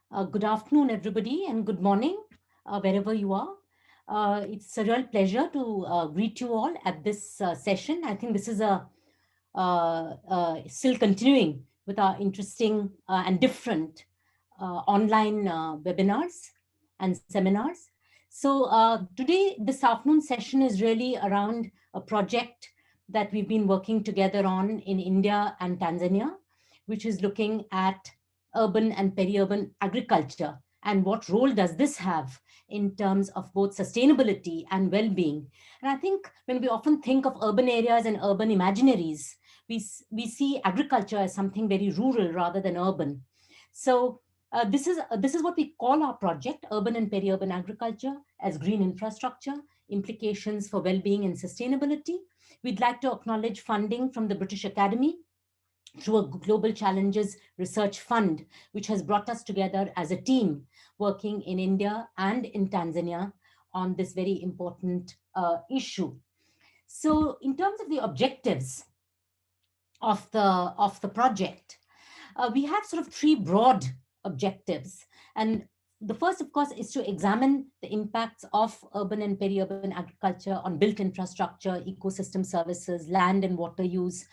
Good afternoon, everybody, and good morning, wherever you are. It's a real pleasure to greet you all at this session. I think this is still continuing with our interesting and different online webinars and seminars. So today, this afternoon session is really around a project that we've been working together on in India and Tanzania, which is looking at urban and peri-urban agriculture and what role does this have in terms of both sustainability and well-being. And I think when we often think of urban areas and urban imaginaries, we see agriculture as something very rural rather than urban. So this is what we call our project, Urban and Peri-Urban Agriculture as Green Infrastructure, Implications for Well-being and Sustainability. We'd like to acknowledge funding from the British Academy through a Global Challenges Research Fund, which has brought us together as a team working in India and in Tanzania on this very important issue. So in terms of the objectives of the project, we have sort of three broad objectives. And the first, of course, is to examine the impacts of urban and peri-urban agriculture on built infrastructure, ecosystem services, land and water use,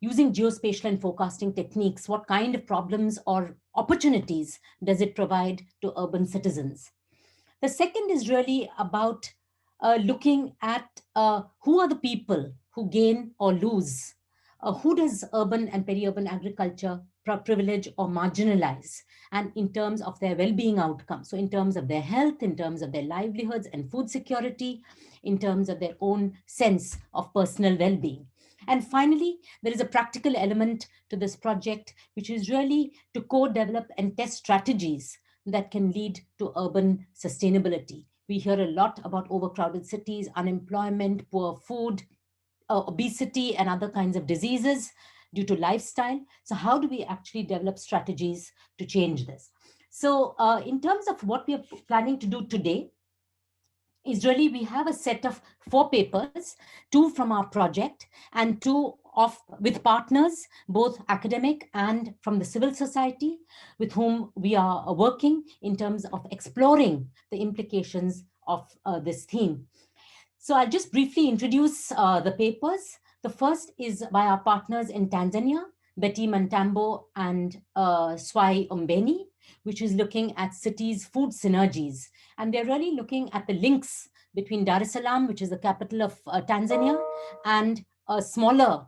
using geospatial and forecasting techniques. What kind of problems or opportunities does it provide to urban citizens? The second is really about looking at who are the people who gain or lose. Who does urban and peri-urban agriculture privilege or marginalize, and in terms of their well-being outcomes. So in terms of their health, in terms of their livelihoods and food security, in terms of their own sense of personal well-being. And finally, there is a practical element to this project, which is really to co-develop and test strategies that can lead to urban sustainability. We hear a lot about overcrowded cities, unemployment, poor food, obesity, and other kinds of diseases due to lifestyle. So how do we actually develop strategies to change this? So in terms of what we are planning to do today, is really we have a set of 4 papers, 2 from our project and 2 with partners, both academic and from the civil society, with whom we are working in terms of exploring the implications of this theme. So I'll just briefly introduce the papers. The first is by our partners in Tanzania, Mntambo and Swai Ombeni, which is looking at cities' food synergies. And they're really looking at the links between Dar es Salaam, which is the capital of Tanzania, and a smaller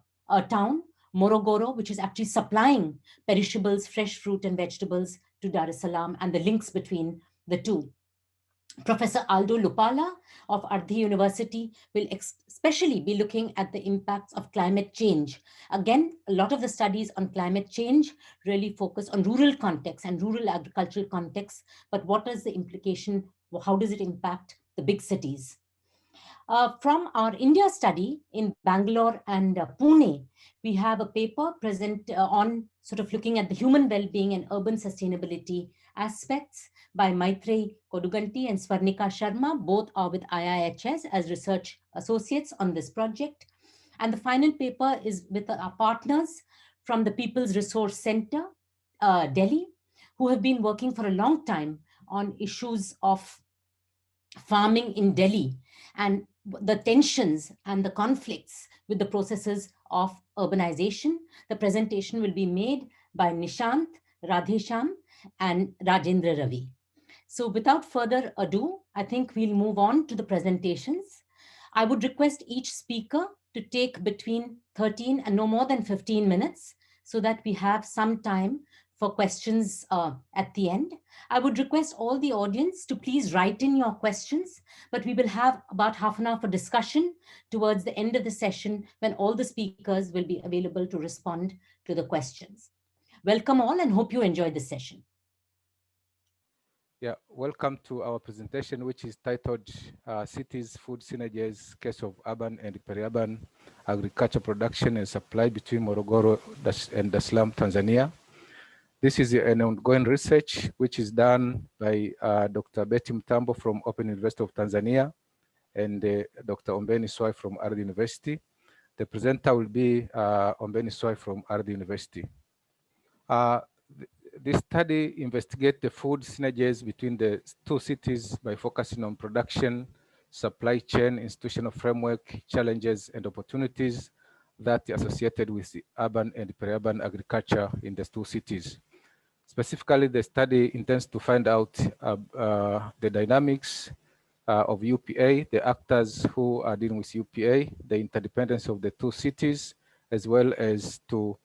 town, Morogoro, which is actually supplying perishables, fresh fruit and vegetables to Dar es Salaam, and the links between the two. Professor Aldo Lupala of Ardhi University will especially be looking at the impacts of climate change. Again, a lot of the studies on climate change really focus on rural contexts and rural agricultural contexts, but what is the implication? How does it impact the big cities? From our India study in Bangalore and Pune, we have a paper present on sort of looking at the human well-being and urban sustainability aspects by Maitreyi Koduganti and Swarnika Sharma. Both are with IIHS as research associates on this project. And the final paper is with our partners from the People's Resource Center, Delhi, who have been working for a long time on issues of farming in Delhi and the tensions and the conflicts with the processes of urbanization. The presentation will be made by Nishant, Radhesham, and Rajendra Ravi. So without further ado, I think we'll move on to the presentations. I would request each speaker to take between 13 and no more than 15 minutes so that we have some time for questions at the end. I would request all the audience to please write in your questions, but we will have about half an hour for discussion towards the end of the session when all the speakers will be available to respond to the questions. Welcome all and hope you enjoy this session. Yeah, welcome to our presentation, which is titled Cities, Food Synergies, Case of Urban and Peri-Urban Agriculture Production and Supply between Morogoro and Salaam, Tanzania. This is an ongoing research which is done by Dr. Mntambo from Open University of Tanzania and Dr. Ombeni Swai from Ardhi University. The presenter will be Ombeni Swai from Ardhi University. this study investigates the food synergies between the two cities by focusing on production, supply chain, institutional framework, challenges, and opportunities that are associated with the urban and peri-urban agriculture in the two cities. Specifically, the study intends to find out the dynamics of UPA, the actors who are dealing with UPA, the interdependence of the two cities, as well as to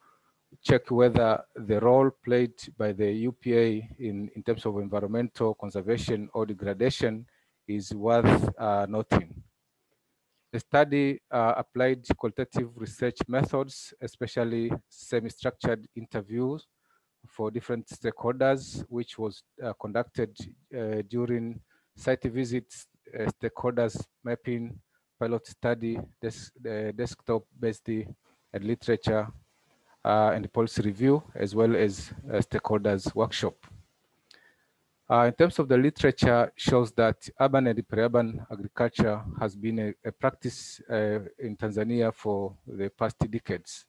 check whether the role played by the UPA in terms of environmental conservation or degradation is worth noting. The study applied qualitative research methods, especially semi-structured interviews for different stakeholders, which was conducted during site visits, stakeholders mapping, pilot study, desktop-based and literature, and policy review, as well as stakeholders workshop. In terms of the literature, shows that urban and peri-urban agriculture has been a practice in Tanzania for the past decades.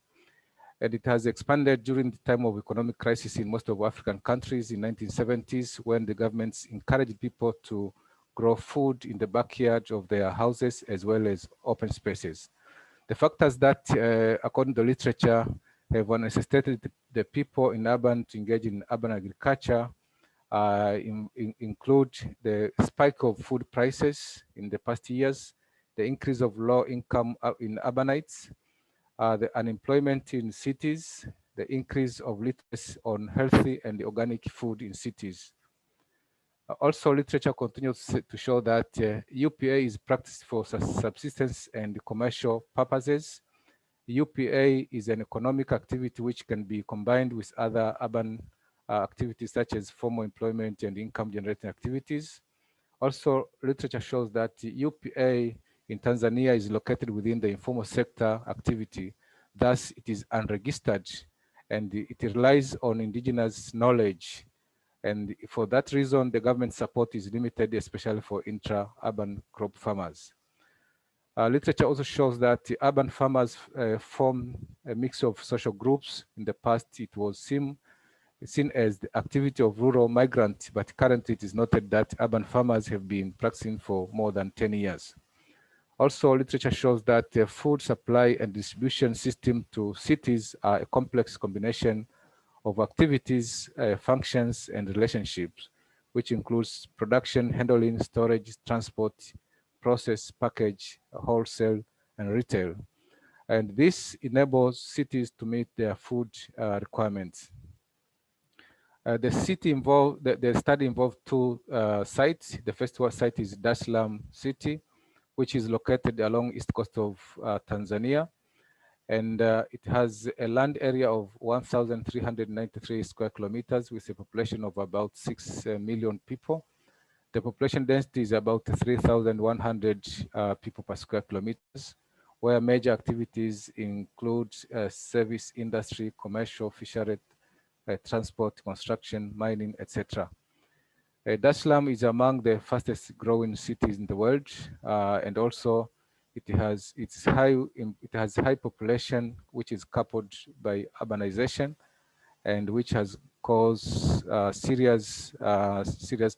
And it has expanded during the time of economic crisis in most of African countries in 1970s, when the governments encouraged people to grow food in the backyard of their houses as well as open spaces. The factors that, according to the literature, have necessitated the people in urban to engage in urban agriculture include the spike of food prices in the past years, the increase of low income in urbanites, the unemployment in cities, the increase of literacy on healthy and organic food in cities. Also, literature continues to show that UPA is practiced for subsistence and commercial purposes. UPA is an economic activity which can be combined with other urban activities such as formal employment and income generating activities. Also, literature shows that UPA in Tanzania is located within the informal sector activity. Thus, it is unregistered and it relies on indigenous knowledge. And for that reason, the government support is limited, especially for intra-urban crop farmers. Literature also shows that the urban farmers form a mix of social groups. In the past, it was seen as the activity of rural migrants, but currently it is noted that urban farmers have been practicing for more than 10 years. Also, literature shows that the food supply and distribution system to cities are a complex combination of activities, functions, and relationships, which includes production, handling, storage, transport, process, package, wholesale, and retail. And this enables cities to meet their food requirements. The study involved two sites. The first site is Salaam city, which is located along east coast of Tanzania. And it has a land area of 1,393 square kilometers with a population of about 6 million people. The population density is about 3,100 people per square kilometers, where major activities include service industry, commercial, fishery, transport, construction, mining, etc. Salaam is among the fastest growing cities in the world, and also it has high population, which is coupled by urbanization, and which has caused serious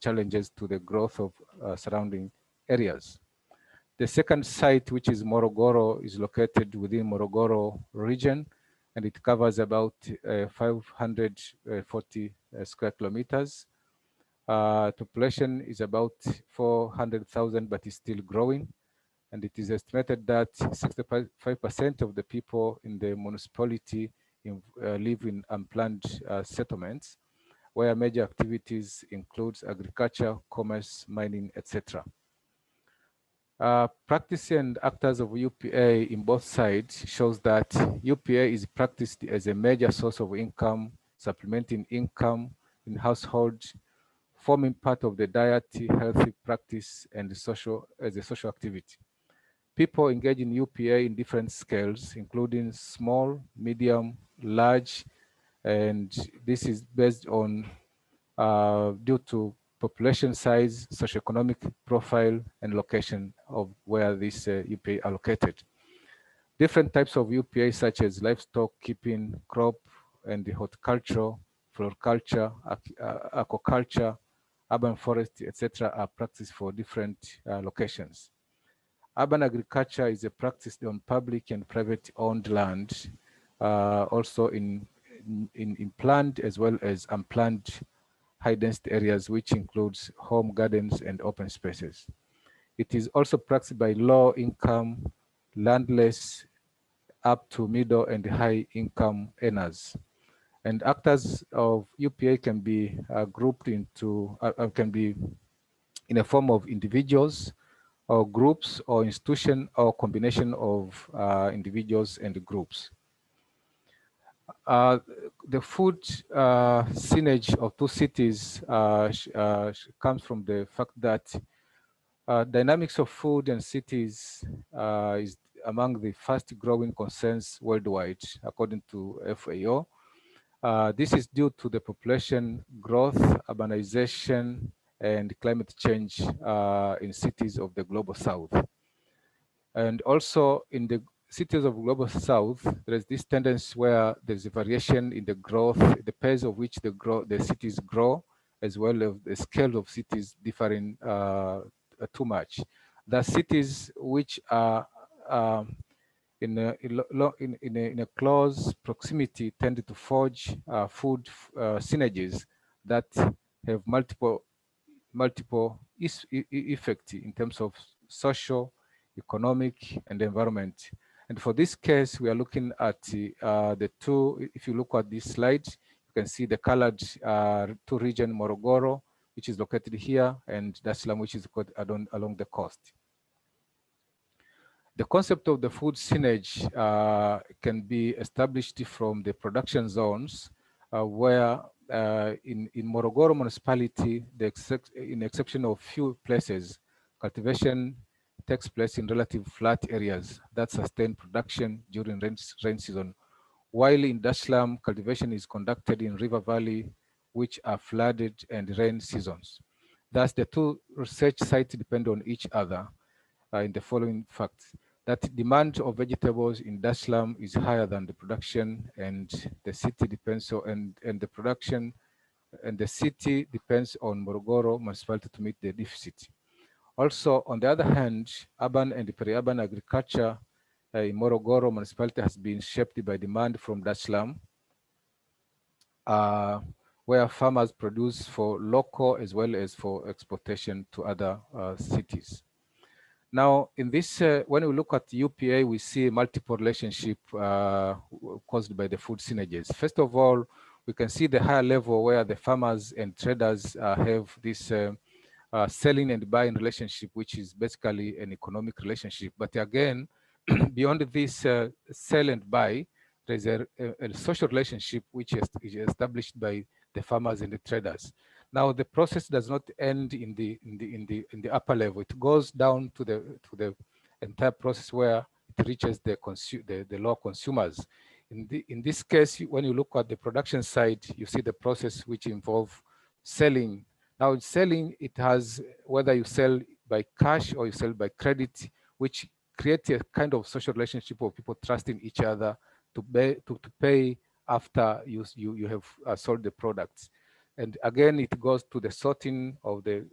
challenges to the growth of surrounding areas. The second site, which is Morogoro, is located within Morogoro region, and it covers about 540 square kilometers. Population is about 400,000, but is still growing. And it is estimated that 65% of the people in the municipality live in unplanned settlements, where major activities includes agriculture, commerce, mining, etc. Practice and actors of UPA in both sides shows that UPA is practiced as a major source of income, supplementing income in households, forming part of the diet, healthy practice, and as a social activity. People engage in UPA in different scales, including small, medium, large, and this is based on due to population size, socioeconomic profile, and location of where this UPA are located. Different types of UPA, such as livestock keeping, crop, and the horticulture, floriculture, aquaculture, urban forestry, etc. are practiced for different locations. Urban agriculture is a practice on public and private owned land, also in planned as well as unplanned high density areas, which includes home gardens and open spaces. It is also practiced by low income, landless, up to middle and high income earners. And actors of UPA can be grouped into, can be in a form of individuals or groups or institution or combination of individuals and groups. The food synergy of two cities comes from the fact that dynamics of food and cities is among the fast growing concerns worldwide, according to FAO. This is due to the population growth, urbanization, and climate change in cities of the global south. And also in the cities of global south, there is this tendency where there's a variation in the growth, the pace of which the cities grow, as well as the scale of cities differing too much. The cities which are in a close proximity tend to forge food synergies that have multiple effects in terms of social, economic, and environment. And for this case, we are looking at the two. If you look at this slide, you can see the colored two region, Morogoro, which is located here, and Salaam, which is along the coast. The concept of the food synergy can be established from the production zones where in Morogoro municipality, in exception of few places, cultivation takes place in relative flat areas that sustain production during rain season, while in Salaam, cultivation is conducted in river valley, which are flooded and rain seasons. Thus, the two research sites depend on each other in the following facts: that demand of vegetables in Salaam is higher than the production, and the city depends on, and the production and the city depends on Morogoro municipality to meet the deficit. Also, on the other hand, urban and peri-urban agriculture in Morogoro municipality has been shaped by demand from Salaam, where farmers produce for local as well as for exportation to other cities. Now, in this, when we look at UPA, we see multiple relationship caused by the food synergies. First of all, we can see the higher level where the farmers and traders have this selling and buying relationship, which is basically an economic relationship. But again, beyond this sell and buy, there's a social relationship which is established by the farmers and the traders. Now, the process does not end in the upper level. It goes down to the entire process where it reaches the lower consumers. In this case, when you look at the production side, you see the process which involve selling. Now, in selling, it has whether you sell by cash or you sell by credit, which creates a kind of social relationship of people trusting each other to pay after you have sold the products. And again, it goes to the sorting of the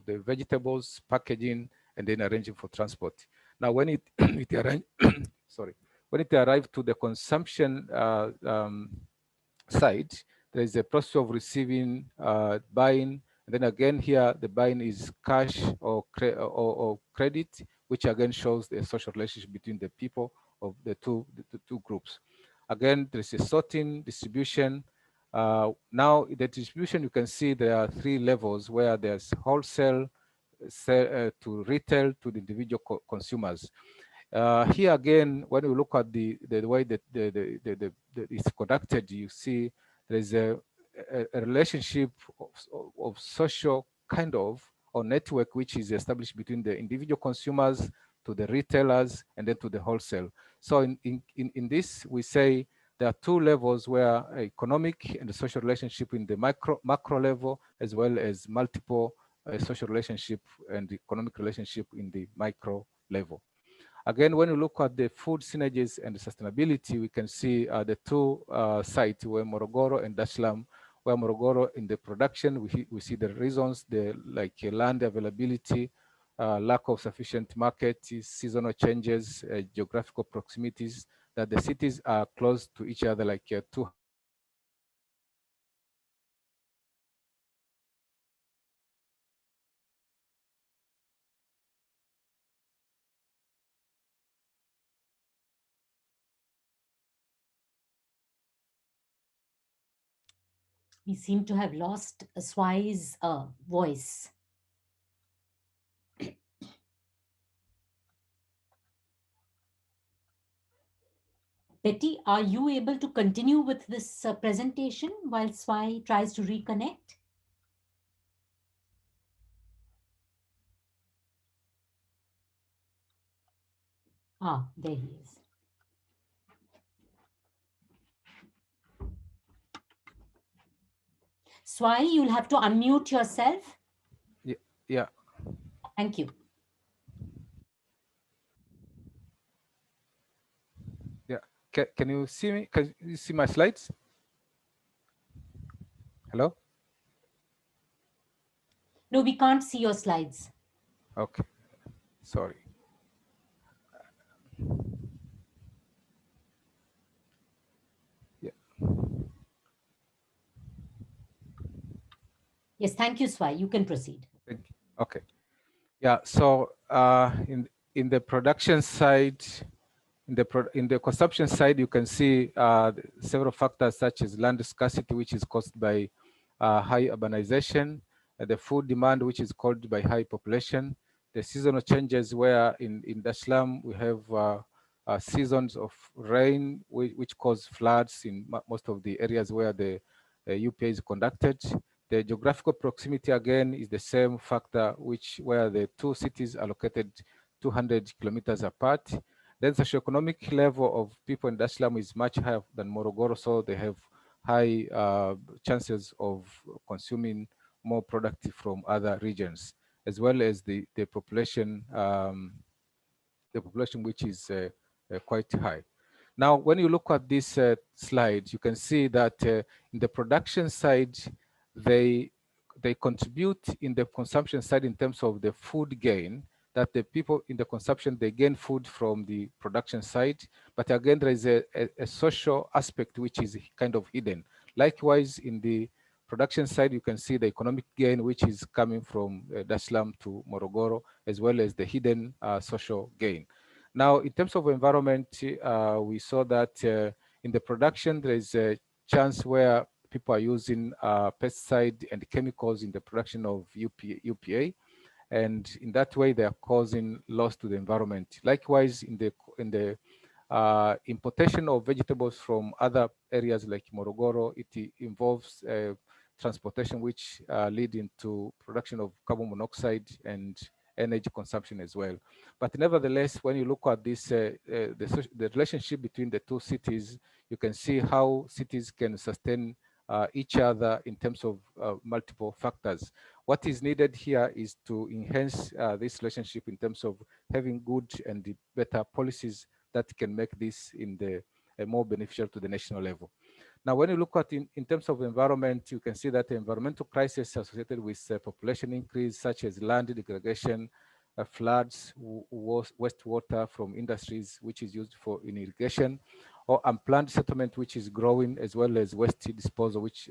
vegetables, packaging, and then arranging for transport. Now, when it when it arrives to the consumption side, there is a process of receiving, buying, and then again here the buying is cash or credit, which again shows the social relationship between the people of the two groups. Again, there is a sorting, distribution. Now, the distribution, you can see there are three levels where there's wholesale, to retail, to the individual consumers. Here again, when you look at the way that it's conducted, you see there's a relationship of social kind of or network which is established between the individual consumers to the retailers and then to the wholesale. So in this, we say there are two levels where economic and the social relationship in the macro level, as well as multiple social relationship and economic relationship in the micro level. Again, when you look at the food synergies and the sustainability, we can see the two sites where Morogoro and Salaam, where Morogoro in the production, we see the reasons, the like land availability, lack of sufficient market, seasonal changes, geographical proximities, that the cities are close to each other, like 200 We seem to have lost Swai's voice. Betty, are you able to continue with this presentation while Swai tries to reconnect? Ah, there he is. Swai, you'll have to unmute yourself. Yeah, yeah, Thank you. yeah. Can you see me? Can you see my slides? Hello? No, we can't see your slides. Okay, sorry. Yeah, Yes, thank you, Swai. You can proceed. thank you. Okay. Yeah, so in the production side, in the consumption side, you can see several factors such as land scarcity, which is caused by high urbanization, the food demand, which is caused by high population, the seasonal changes where in the slum we have seasons of rain, which cause floods in most of the areas where the UPA is conducted. The geographical proximity again is the same factor, where the two cities are located 200 kilometers apart. Then socioeconomic level of people in Dar is much higher than Morogoro, so they have high chances of consuming more productive from other regions, as well as the population which is quite high. Now, when you look at this slide, you can see that in the production side, they they contribute in the consumption side in terms of the food gain, that the people in the consumption, they gain food from the production side. But again, there is a social aspect which is kind of hidden. Likewise, in the production side, you can see the economic gain, which is coming from Dar es Salaam to Morogoro, as well as the hidden social gain. Now, in terms of environment, we saw that in the production, there is a chance where people are using pesticide and chemicals in the production of UPA, and in that way they are causing loss to the environment. Likewise, in the importation of vegetables from other areas like Morogoro, it involves transportation, which lead into production of carbon monoxide and energy consumption as well. But nevertheless, when you look at this, the relationship between the two cities, you can see how cities can sustain each other in terms of multiple factors. What is needed here is to enhance this relationship in terms of having good and better policies that can make this more beneficial to the national level. Now, when you look at in terms of environment, you can see that the environmental crisis associated with population increase, such as land degradation, floods, wastewater from industries, which is used for in irrigation, or unplanned settlement, which is growing, as well as waste disposal, which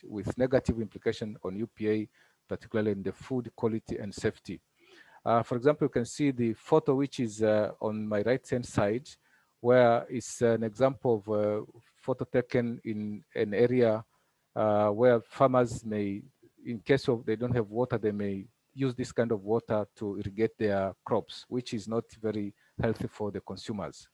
with negative implication on UPA, particularly in the food quality and safety. For example, you can see the photo which is on my right-hand side, where it's an example of a photo taken in an area where farmers may, in case of they don't have water, they may use this kind of water to irrigate their crops, which is not very healthy for the consumers.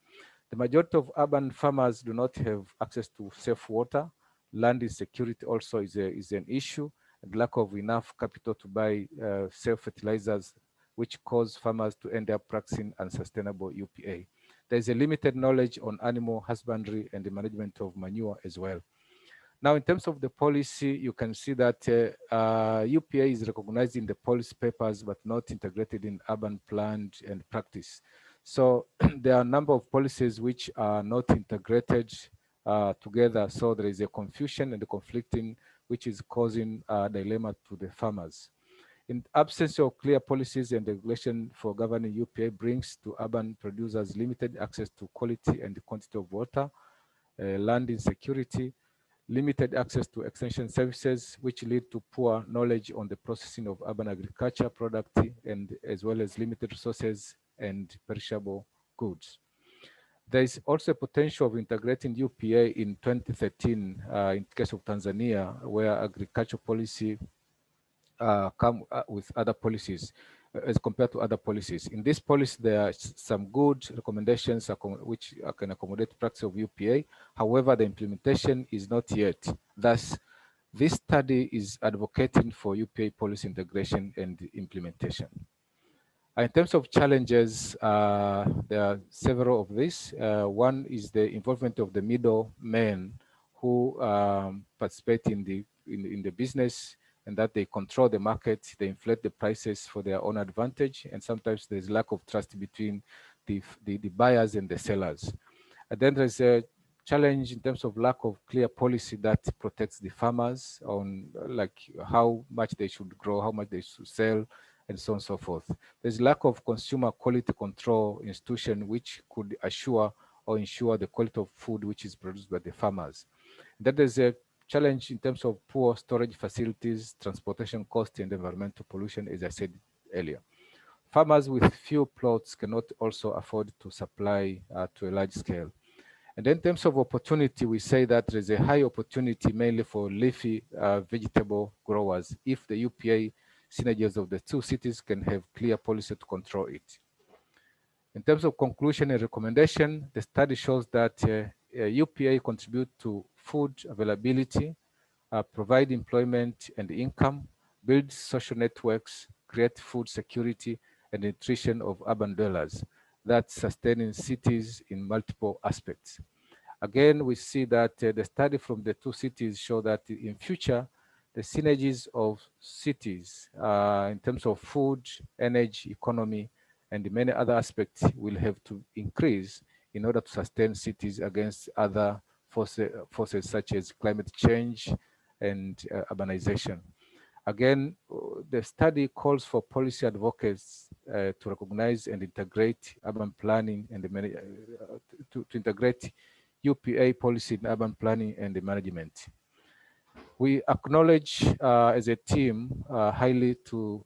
The majority of urban farmers do not have access to safe water. Land insecurity also is an issue, and lack of enough capital to buy safe fertilizers, which cause farmers to end up practicing unsustainable UPA. There is a limited knowledge on animal husbandry and the management of manure as well. Now, in terms of the policy, you can see that UPA is recognized in the policy papers, but not integrated in urban plan and practice. So there are a number of policies which are not integrated together. So there is a confusion and a conflicting which is causing a dilemma to the farmers. In absence of clear policies and regulation for governing UPA brings to urban producers limited access to quality and quantity of water, land insecurity, limited access to extension services, which lead to poor knowledge on the processing of urban agriculture product, and as well as limited resources and perishable goods. There is also a potential of integrating UPA in 2013 in case of Tanzania, where agricultural policy come with other policies as compared to other policies. In this policy, there are some good recommendations which can accommodate practice of UPA. However, the implementation is not yet. Thus, this study is advocating for UPA policy integration and implementation. In terms of challenges, there are several of these. One is the involvement of the middlemen who participate in the business, and that they control the market, they inflate the prices for their own advantage, and sometimes there's lack of trust between the buyers and the sellers. And then there's a challenge in terms of lack of clear policy that protects the farmers on like how much they should grow, how much they should sell, and so on and so forth. There's lack of consumer quality control institution which could assure or ensure the quality of food which is produced by the farmers. Then there's a challenge in terms of poor storage facilities, transportation cost, and environmental pollution, as I said earlier. Farmers with few plots cannot also afford to supply to a large scale. And in terms of opportunity, we say that there is a high opportunity mainly for leafy vegetable growers if the UPA synergies of the two cities can have clear policy to control it. In terms of conclusion and recommendation, the study shows that UPA contribute to food availability, provide employment and income, build social networks, create food security and nutrition of urban dwellers that sustain in cities in multiple aspects. Again, we see that the study from the two cities show that in future, the synergies of cities in terms of food, energy, economy, and many other aspects will have to increase in order to sustain cities against other forces such as climate change and urbanization. Again, the study calls for policy advocates to recognize and integrate urban planning and to integrate UPA policy in urban planning and the management. We acknowledge as a team highly to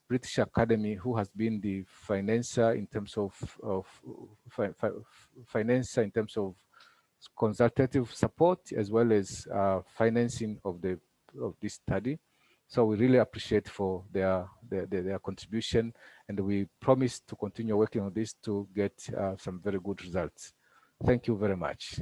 British Academy, who has been the financer in terms of financer in terms of consultative support as well as financing of this study. So we really appreciate for their contribution, and we promise to continue working on this to get some very good results. Thank you very much.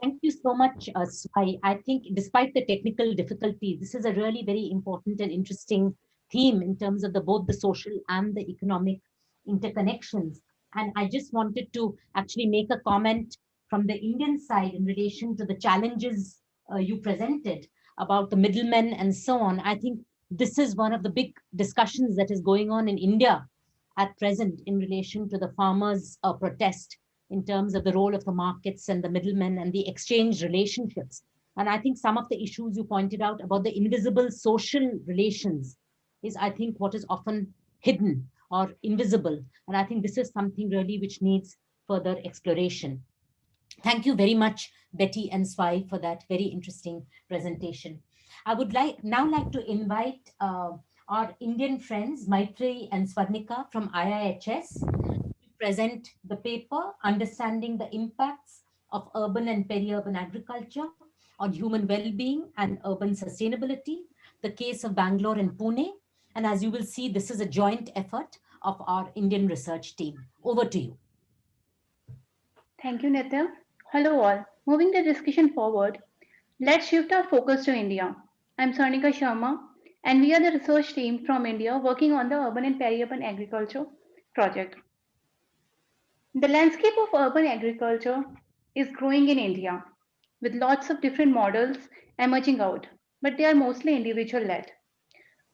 Thank you so much, Swai. I think despite the technical difficulties, this is a really very important and interesting theme in terms of both the social and the economic interconnections. And I just wanted to actually make a comment from the Indian side in relation to the challenges you presented about the middlemen and so on. I think this is one of the big discussions that is going on in India at present in relation to the farmers' protest in terms of the role of the markets and the middlemen and the exchange relationships. And I think some of the issues you pointed out about the invisible social relations is, I think, what is often hidden or invisible. And I think this is something really which needs further exploration. Thank you very much, Betty and Swai, for that very interesting presentation. I would now like to invite our Indian friends, Maitreyi and Swarnika from IIHS, present the paper, Understanding the Impacts of Urban and Peri-Urban Agriculture on Human Well-Being and Urban Sustainability, the case of Bangalore and Pune. And as you will see, this is a joint effort of our Indian research team. Over to you. Thank you, Nitya. Hello all. Moving the discussion forward, let's shift our focus to India. I'm Swarnika Sharma, and we are the research team from India working on the Urban and Peri-Urban Agriculture project. The landscape of urban agriculture is growing in India, with lots of different models emerging out, but they are mostly individual led.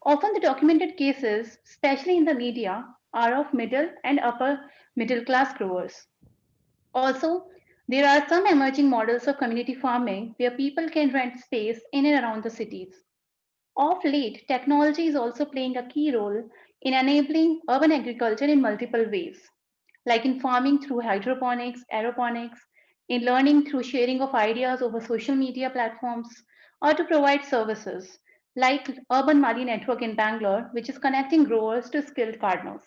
Often the documented cases, especially in the media, are of middle and upper middle class growers. Also, There are some emerging models of community farming where people can rent space in and around the cities. Of late, technology is also playing a key role in enabling urban agriculture in multiple ways, like in farming through hydroponics, aeroponics, in learning through sharing of ideas over social media platforms, or to provide services like Urban Mali Network in Bangalore, which is connecting growers to skilled gardeners.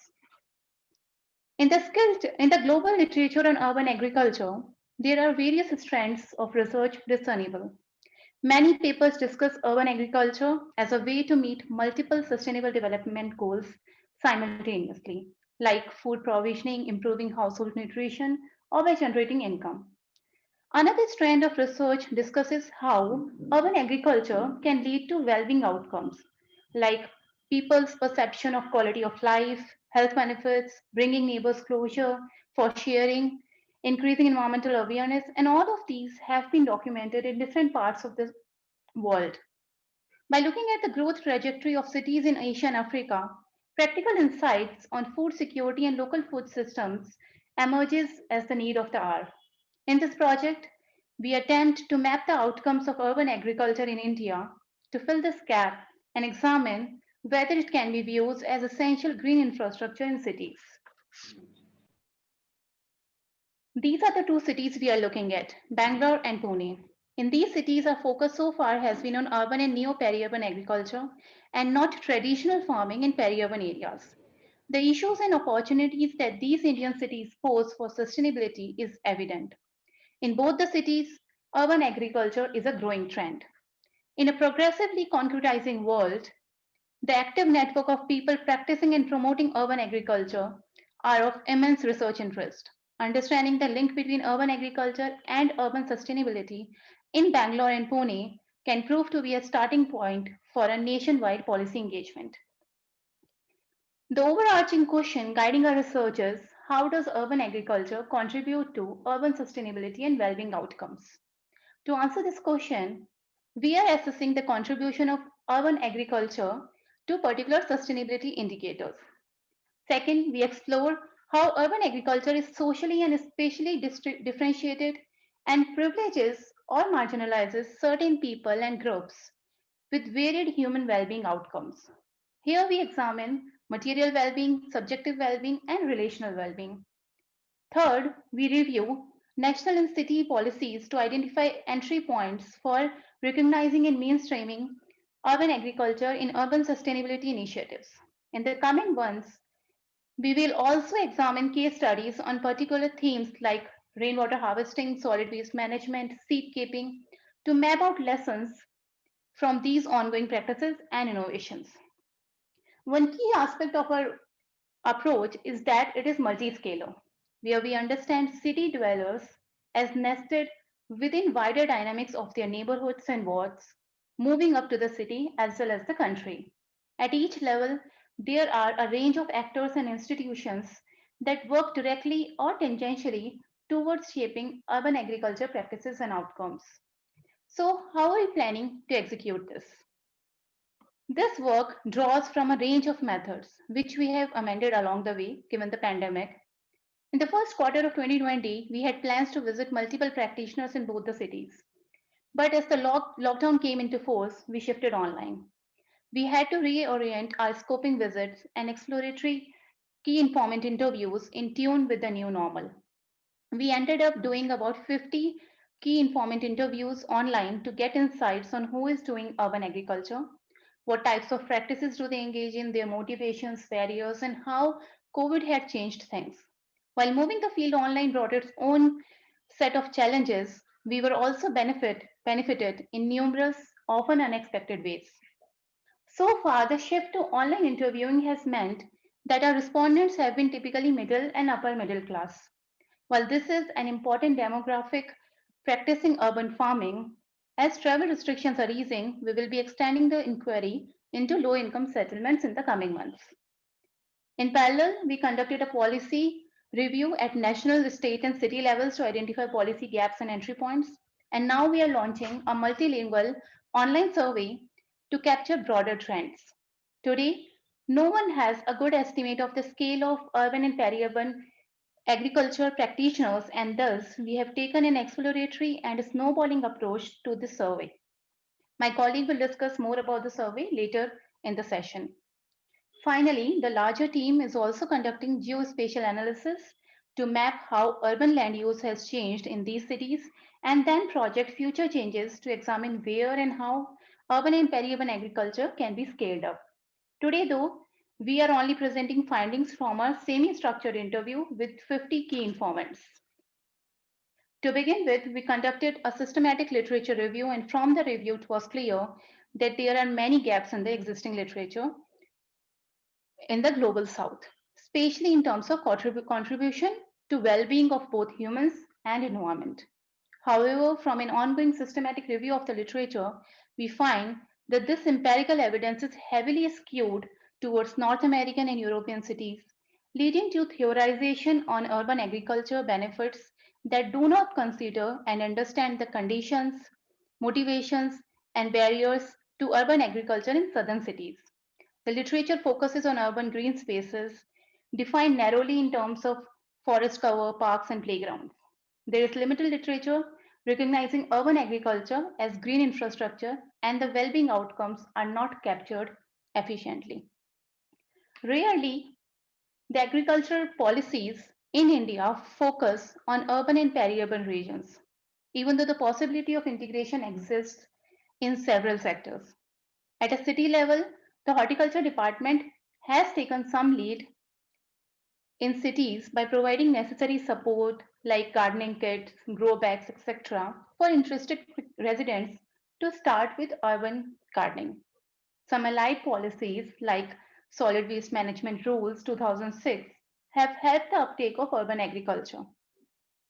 In the global literature on urban agriculture, there are various strands of research discernible. Many papers discuss urban agriculture as a way to meet multiple sustainable development goals simultaneously, like food provisioning, improving household nutrition, or by generating income. Another strand of research discusses how urban agriculture can lead to well-being outcomes, like people's perception of quality of life, health benefits, bringing neighbors closer for sharing, increasing environmental awareness, and all of these have been documented in different parts of the world. By looking at the growth trajectory of cities in Asia and Africa, practical insights on food security and local food systems emerges as the need of the hour. In this project, we attempt to map the outcomes of urban agriculture in India to fill this gap and examine whether it can be viewed as essential green infrastructure in cities. These are the two cities we are looking at, Bangalore and Pune. In these cities, our focus so far has been on urban and neo-peri-urban agriculture and not traditional farming in peri-urban areas. The issues and opportunities that these Indian cities pose for sustainability is evident. In both the cities, urban agriculture is a growing trend. In a progressively concretizing world, the active network of people practicing and promoting urban agriculture are of immense research interest. Understanding the link between urban agriculture and urban sustainability in Bangalore and Pune can prove to be a starting point for a nationwide policy engagement. The overarching question guiding our research is how does urban agriculture contribute to urban sustainability and well-being outcomes? To answer this question, we are assessing the contribution of urban agriculture to particular sustainability indicators. Second, we explore how urban agriculture is socially and spatially differentiated and privileges or marginalizes certain people and groups with varied human well-being outcomes. Here we examine material well-being, subjective well-being, and relational well-being. Third, we review national and city policies to identify entry points for recognizing and mainstreaming urban agriculture in urban sustainability initiatives. In the coming months, we will also examine case studies on particular themes like rainwater harvesting, solid waste management, seed keeping to map out lessons from these ongoing practices and innovations. One key aspect of our approach is that it is multi-scalar, where we understand city dwellers as nested within wider dynamics of their neighborhoods and wards, moving up to the city as well as the country. At each level, there are a range of actors and institutions that work directly or tangentially towards shaping urban agriculture practices and outcomes. So, how are we planning to execute this? This work draws from a range of methods, which we have amended along the way given the pandemic. In the first quarter of 2020, we had plans to visit multiple practitioners in both the cities. But as the lockdown came into force, we shifted online. We had to reorient our scoping visits and exploratory key informant interviews in tune with the new normal. We ended up doing about 50 key informant interviews online to get insights on who is doing urban agriculture, what types of practices do they engage in, their motivations, barriers, and how COVID had changed things. While moving the field online brought its own set of challenges, we were also benefited in numerous, often unexpected ways. So far, the shift to online interviewing has meant that our respondents have been typically middle and upper middle class. While this is an important demographic practicing urban farming, as travel restrictions are easing, we will be extending the inquiry into low income settlements in the coming months. In parallel, we conducted a policy review at national, state, and city levels to identify policy gaps and entry points. And now we are launching a multilingual online survey to capture broader trends. Today, no one has a good estimate of the scale of urban and peri-urban agriculture practitioners, and thus we have taken an exploratory and snowballing approach to this survey. My colleague will discuss more about the survey later in the session. Finally, the larger team is also conducting geospatial analysis to map how urban land use has changed in these cities and then project future changes to examine where and how urban and peri-urban agriculture can be scaled up. Today, though, we are only presenting findings from our semi-structured interview with 50 key informants. To begin with, we conducted a systematic literature review, and from the review, it was clear that there are many gaps in the existing literature in the global south, especially in terms of contribution to well-being of both humans and environment. However, from an ongoing systematic review of the literature, we find that this empirical evidence is heavily skewed towards North American and European cities, leading to theorization on urban agriculture benefits that do not consider and understand the conditions, motivations, and barriers to urban agriculture in southern cities. The literature focuses on urban green spaces, defined narrowly in terms of forest cover, parks, and playgrounds. There is limited literature recognizing urban agriculture as green infrastructure, and the well-being outcomes are not captured efficiently. Rarely, the agricultural policies in India focus on urban and peri-urban regions, even though the possibility of integration exists in several sectors. At a city level, the horticulture department has taken some lead in cities by providing necessary support like gardening kits, grow bags, etc., for interested residents to start with urban gardening. Some allied policies like Solid Waste Management Rules 2006 have helped the uptake of urban agriculture.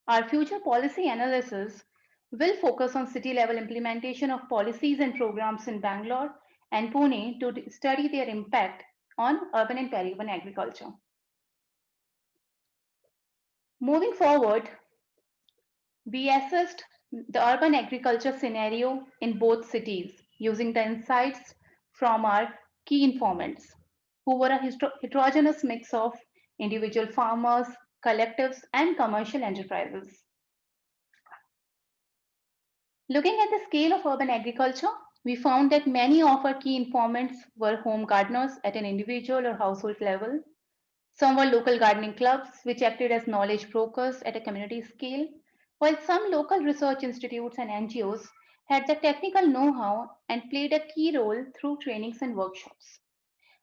Our future policy analysis will focus on city level implementation of policies and programs in Bangalore and Pune to study their impact on urban and peri-urban agriculture. Moving forward, we assessed the urban agriculture scenario in both cities using the insights from our key informants, who were a heterogeneous mix of individual farmers, collectives, and commercial enterprises. Looking at the scale of urban agriculture, we found that many of our key informants were home gardeners at an individual or household level. Some were local gardening clubs, which acted as knowledge brokers at a community scale, while some local research institutes and NGOs had the technical know-how and played a key role through trainings and workshops.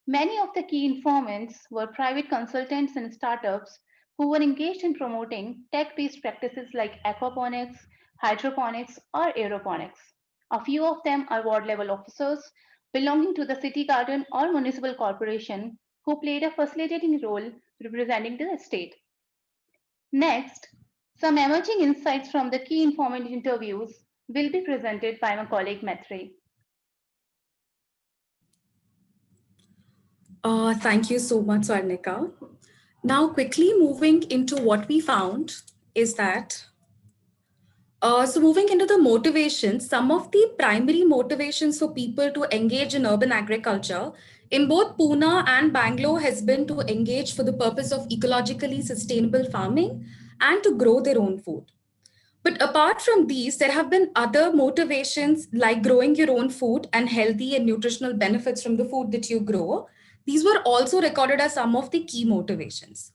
Many of the key informants were private consultants and startups who were engaged in promoting tech-based practices like aquaponics, hydroponics, or aeroponics. A few of them are ward level officers belonging to the city garden or municipal corporation who played a facilitating role representing the state. Next, some emerging insights from the key informant interviews will be presented by my colleague Maitreyi. Thank you so much, Swarnika. Now, quickly moving into what we found is that so moving into the motivations, some of the primary motivations for people to engage in urban agriculture in both Pune and Bangalore has been to engage for the purpose of ecologically sustainable farming and to grow their own food. But apart from these, there have been other motivations like growing your own food and healthy and nutritional benefits from the food that you grow. These were also recorded as some of the key motivations.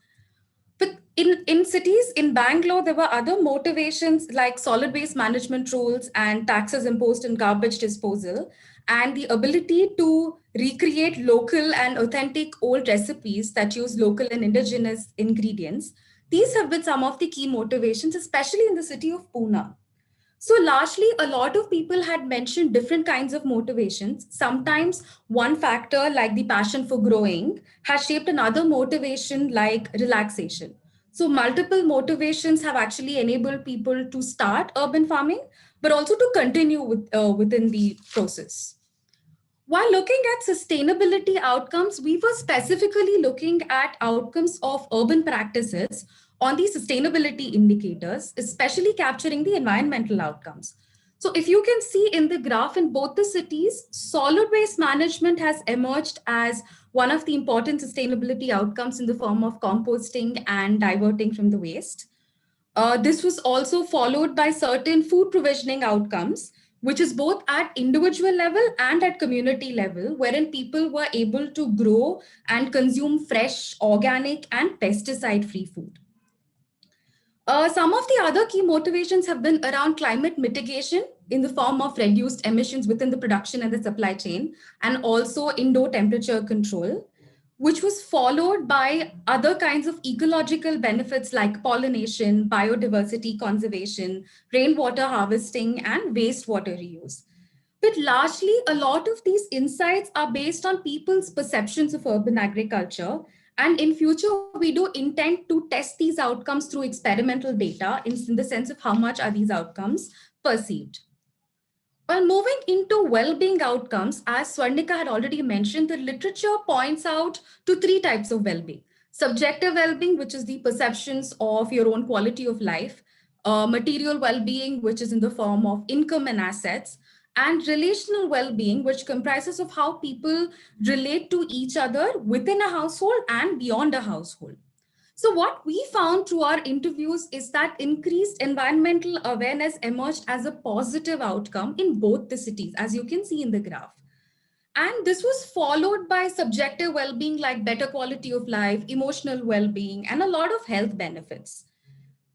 But in cities, in Bangalore, there were other motivations like solid waste management rules and taxes imposed on garbage disposal, and the ability to recreate local and authentic old recipes that use local and indigenous ingredients. These have been some of the key motivations, especially in the city of Pune. So largely, a lot of people had mentioned different kinds of motivations. Sometimes one factor like the passion for growing has shaped another motivation like relaxation. So multiple motivations have actually enabled people to start urban farming, but also to continue within the process. While looking at sustainability outcomes, we were specifically looking at outcomes of urban practices on the sustainability indicators, especially capturing the environmental outcomes. So if you can see in the graph in both the cities, solid waste management has emerged as one of the important sustainability outcomes in the form of composting and diverting from the waste. This was also followed by certain food provisioning outcomes, which is both at individual level and at community level, wherein people were able to grow and consume fresh, organic, and pesticide-free food. Some of the other key motivations have been around climate mitigation in the form of reduced emissions within the production and the supply chain, and also indoor temperature control, which was followed by other kinds of ecological benefits like pollination, biodiversity conservation, rainwater harvesting, and wastewater reuse. But largely, a lot of these insights are based on people's perceptions of urban agriculture. And in future, we do intend to test these outcomes through experimental data in the sense of how much are these outcomes perceived. Well, moving into well-being outcomes, as Swarnika had already mentioned, the literature points out to three types of well-being. Subjective well-being, which is the perceptions of your own quality of life, material well-being, which is in the form of income and assets, and relational well-being, which comprises of how people relate to each other within a household and beyond a household. So what we found through our interviews is that increased environmental awareness emerged as a positive outcome in both the cities, as you can see in the graph. And this was followed by subjective well-being like better quality of life, emotional well-being, and a lot of health benefits.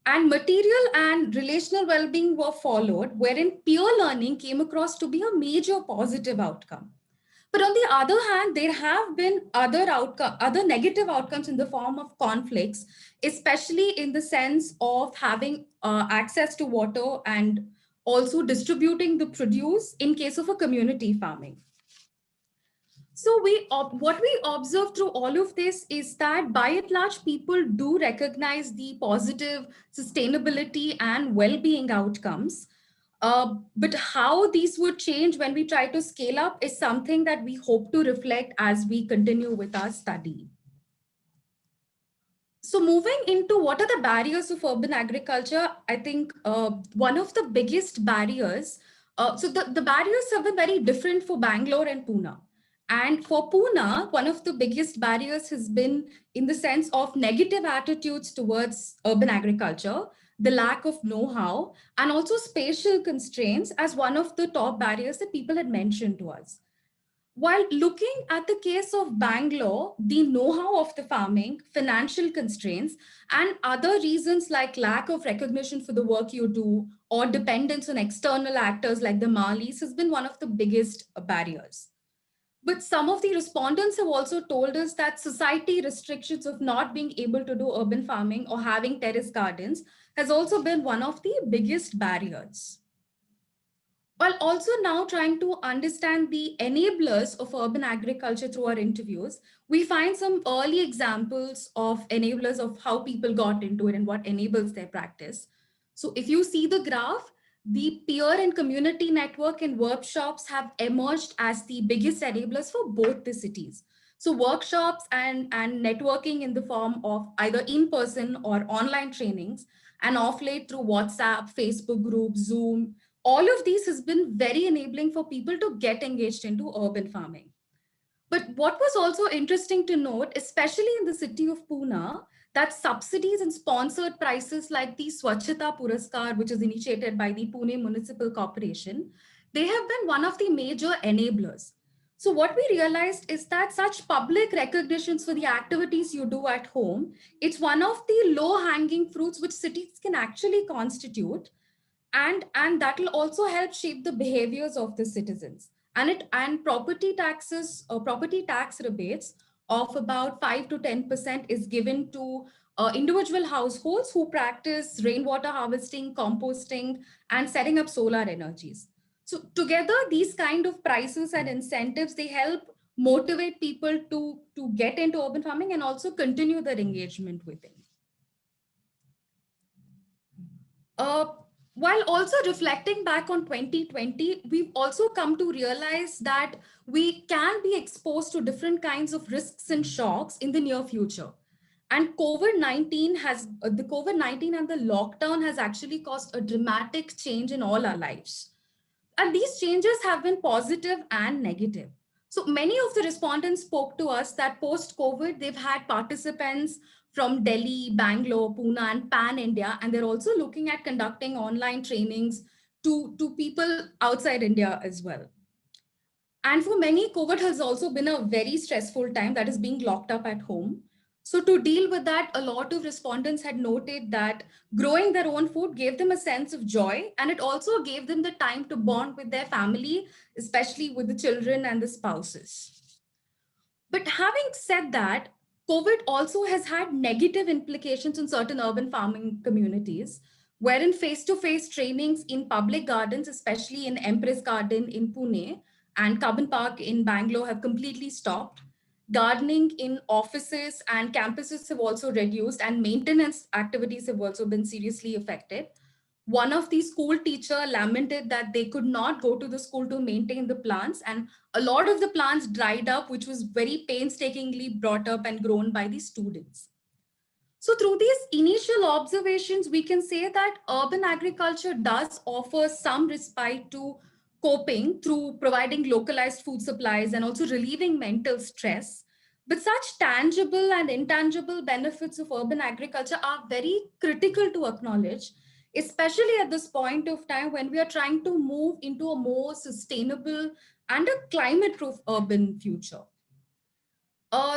And material and relational well-being were followed, wherein peer learning came across to be a major positive outcome. But on the other hand, there have been other negative outcomes in the form of conflicts, especially in the sense of having access to water and also distributing the produce in case of a community farming. So what we observe through all of this is that by and large, people do recognize the positive sustainability and well-being outcomes. But how these would change when we try to scale up is something that we hope to reflect as we continue with our study. So moving into what are the barriers of urban agriculture, I think one of the biggest barriers, the barriers have been very different for Bangalore and Pune. And for Pune, one of the biggest barriers has been in the sense of negative attitudes towards urban agriculture, the lack of know-how, and also spatial constraints as one of the top barriers that people had mentioned to us. While looking at the case of Bangalore, the know-how of the farming, financial constraints, and other reasons like lack of recognition for the work you do or dependence on external actors like the Malis has been one of the biggest barriers. But some of the respondents have also told us that society restrictions of not being able to do urban farming or having terrace gardens has also been one of the biggest barriers. While also now trying to understand the enablers of urban agriculture through our interviews, we find some early examples of enablers of how people got into it and what enables their practice. So if you see the graph, the peer and community network and workshops have emerged as the biggest enablers for both the cities. So workshops and networking in the form of either in-person or online trainings, and off late through WhatsApp, Facebook groups, Zoom, all of these has been very enabling for people to get engaged into urban farming. But what was also interesting to note, especially in the city of Pune, that subsidies and sponsored prices like the Swachhata Puraskar, which is initiated by the Pune Municipal Corporation, they have been one of the major enablers. So what we realized is that such public recognitions for the activities you do at home, it's one of the low-hanging fruits which cities can actually constitute, and that will also help shape the behaviors of the citizens. And property taxes or property tax rebates of about 5 to 10% is given to individual households who practice rainwater harvesting, composting, and setting up solar energies. So together, these kind of prices and incentives, they help motivate people to get into urban farming and also continue their engagement within. Uh, while also reflecting back on 2020, we've also come to realize that we can be exposed to different kinds of risks and shocks in the near future. And the COVID-19 and the lockdown has actually caused a dramatic change in all our lives. And these changes have been positive and negative. So many of the respondents spoke to us that post-COVID, they've had participants from Delhi, Bangalore, Pune, and Pan India, and they're also looking at conducting online trainings to people outside India as well. And for many, COVID has also been a very stressful time, that is being locked up at home. So to deal with that, a lot of respondents had noted that growing their own food gave them a sense of joy, and it also gave them the time to bond with their family, especially with the children and the spouses. But having said that, COVID also has had negative implications in certain urban farming communities, wherein face to face trainings in public gardens, especially in Empress Garden in Pune and Cubbon Park in Bangalore, have completely stopped. Gardening in offices and campuses have also reduced, and maintenance activities have also been seriously affected. One of the school teacher lamented that they could not go to the school to maintain the plants, and a lot of the plants dried up, which was very painstakingly brought up and grown by the students. So through these initial observations, we can say that urban agriculture does offer some respite to coping through providing localized food supplies and also relieving mental stress. But such tangible and intangible benefits of urban agriculture are very critical to acknowledge, especially at this point of time when we are trying to move into a more sustainable and a climate-proof urban future.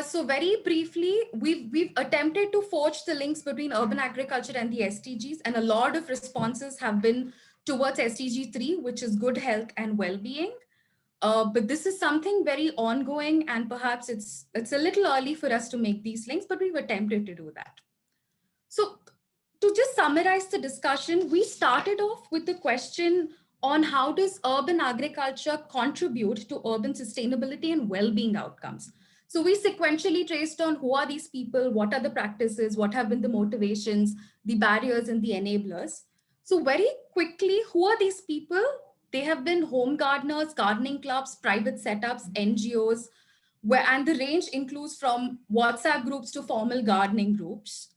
So very briefly, we've attempted to forge the links between urban agriculture and the SDGs, and a lot of responses have been towards SDG 3, which is good health and well-being. But this is something very ongoing, and perhaps it's a little early for us to make these links, but we've attempted to do that. So to just summarize the discussion, we started off with the question on how does urban agriculture contribute to urban sustainability and well-being outcomes. So we sequentially traced on who are these people, what are the practices, what have been the motivations, the barriers and the enablers. So very quickly, who are these people? They have been home gardeners, gardening clubs, private setups, NGOs, and the range includes from WhatsApp groups to formal gardening groups.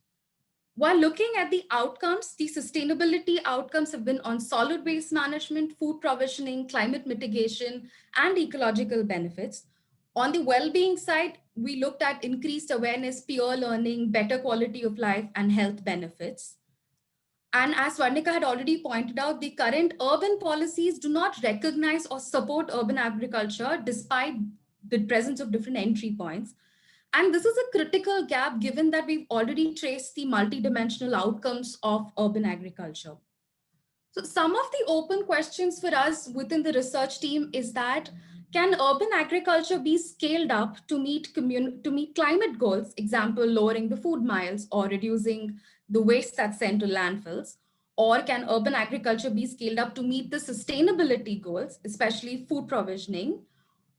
While looking at the outcomes, the sustainability outcomes have been on solid waste management, food provisioning, climate mitigation, and ecological benefits. On the well-being side, we looked at increased awareness, peer learning, better quality of life, and health benefits. And as Swarnika had already pointed out, the current urban policies do not recognize or support urban agriculture despite the presence of different entry points. And this is a critical gap given that we've already traced the multidimensional outcomes of urban agriculture. So some of the open questions for us within the research team is that, can urban agriculture be scaled up to meet climate goals, example, lowering the food miles or reducing the waste that's sent to landfills? Or can urban agriculture be scaled up to meet the sustainability goals, especially food provisioning?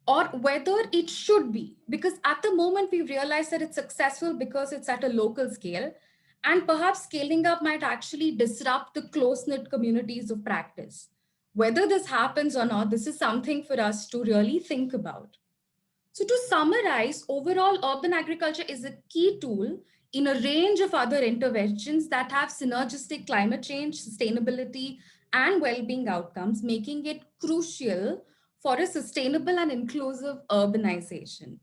Or whether it should be, because at the moment we realize that it's successful because it's at a local scale, and perhaps scaling up might actually disrupt the close-knit communities of practice. Whether this happens or not, this is something for us to really think about. So to summarize, overall urban agriculture is a key tool in a range of other interventions that have synergistic climate change, sustainability, and well-being outcomes, making it crucial for a sustainable and inclusive urbanization.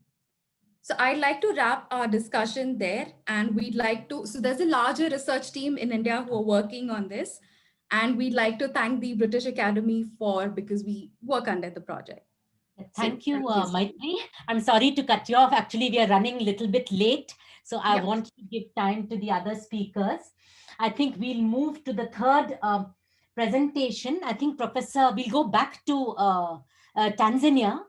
So I'd like to wrap our discussion there, and we'd like to, so there's a larger research team in India who are working on this, and we'd like to thank the British Academy because we work under the project. Thank you, Maitreyi. I'm sorry to cut you off. Actually, we are running a little bit late, so I want to give time to the other speakers. I think we'll move to the third presentation. I think we'll go back to Tanzania,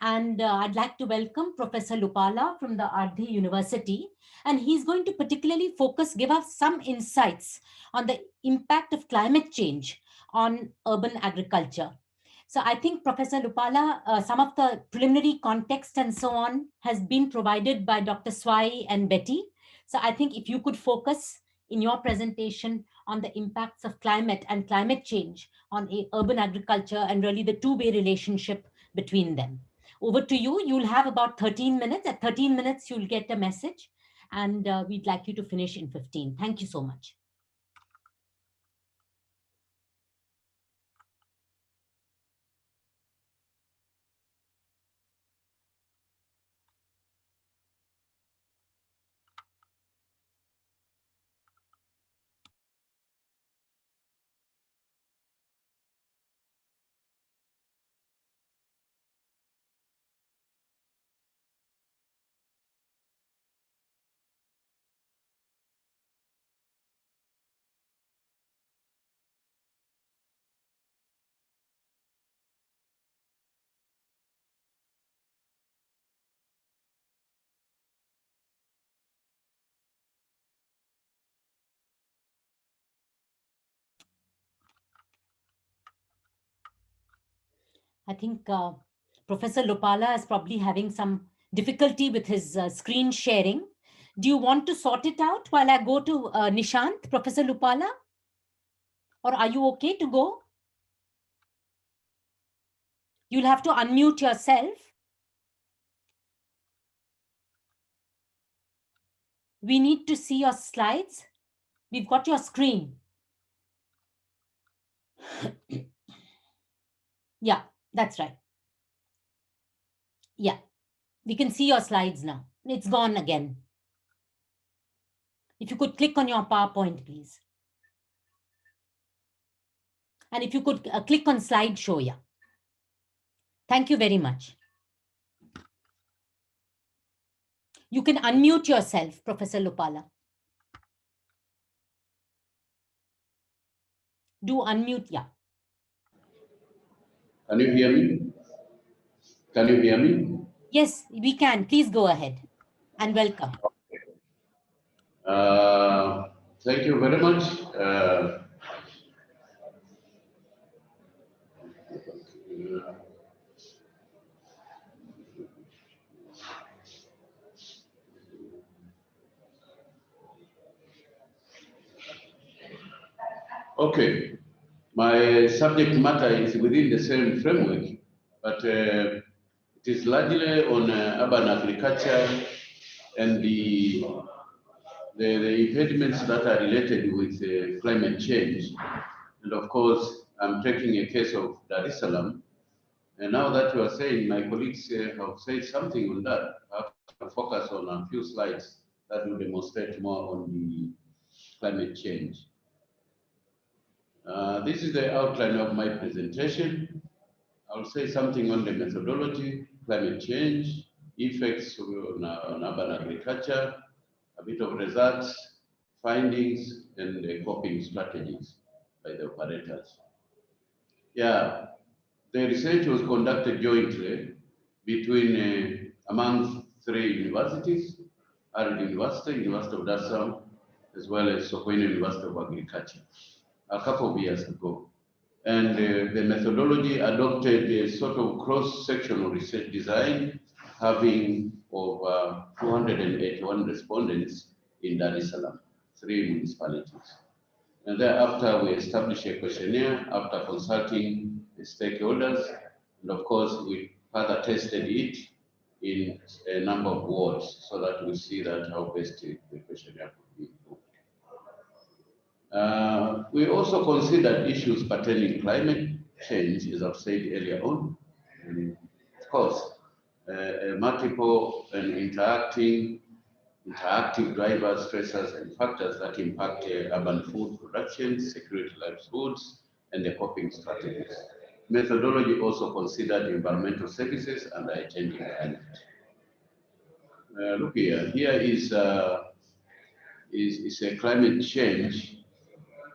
and I'd like to welcome Professor Lupala from the Ardhi University, and he's going to particularly give us some insights on the impact of climate change on urban agriculture. So I think Professor Lupala, some of the preliminary context and so on has been provided by Dr. Swai and Betty. So I think if you could focus in your presentation on the impacts of climate and climate change on urban agriculture and really the two-way relationship between them. Over to you. You'll have about 13 minutes. At 13 minutes, you'll get a message, and we'd like you to finish in 15. Thank you so much. I think Professor Lopala is probably having some difficulty with his screen sharing. Do you want to sort it out while I go to Nishant, Professor Lopala? Or are you okay to go? You'll have to unmute yourself. We need to see your slides. We've got your screen. Yeah, that's right. Yeah, we can see your slides now. It's gone again. If you could click on your PowerPoint, please. And if you could click on slideshow, yeah. Thank you very much. You can unmute yourself, Professor Lopala. Do unmute, yeah. Can you hear me? Can you hear me? Yes, we can. Please go ahead and welcome. Thank you very much. Okay, my subject matter is within the same framework, but it is largely on urban agriculture and the impediments that are related with climate change. And of course, I'm taking a case of Dar es Salaam. And now that you are saying, my colleagues have said something on that. I have to focus on a few slides that will demonstrate more on the climate change. This is the outline of my presentation. I'll say something on the methodology, climate change, effects on urban agriculture, a bit of results, findings, and coping strategies by the operators. Yeah, the research was conducted jointly between among 3 universities, Ardhi University, University of Dar es Salaam, as well as Sokoine University of Agriculture, a couple of years ago. And the methodology adopted a sort of cross-sectional research design, having over 281 respondents in Dar es Salaam, 3 municipalities. And thereafter, we established a questionnaire after consulting the stakeholders. And of course, we further tested it in a number of wards so that we see that how best the questionnaire could be improved. We also considered issues pertaining climate change, as I've said earlier on. And of course, multiple and interactive drivers, stressors, and factors that impact urban food production, security livelihoods, and the coping strategies. Methodology also considered environmental services and the changing climate. Look here. Here is a climate change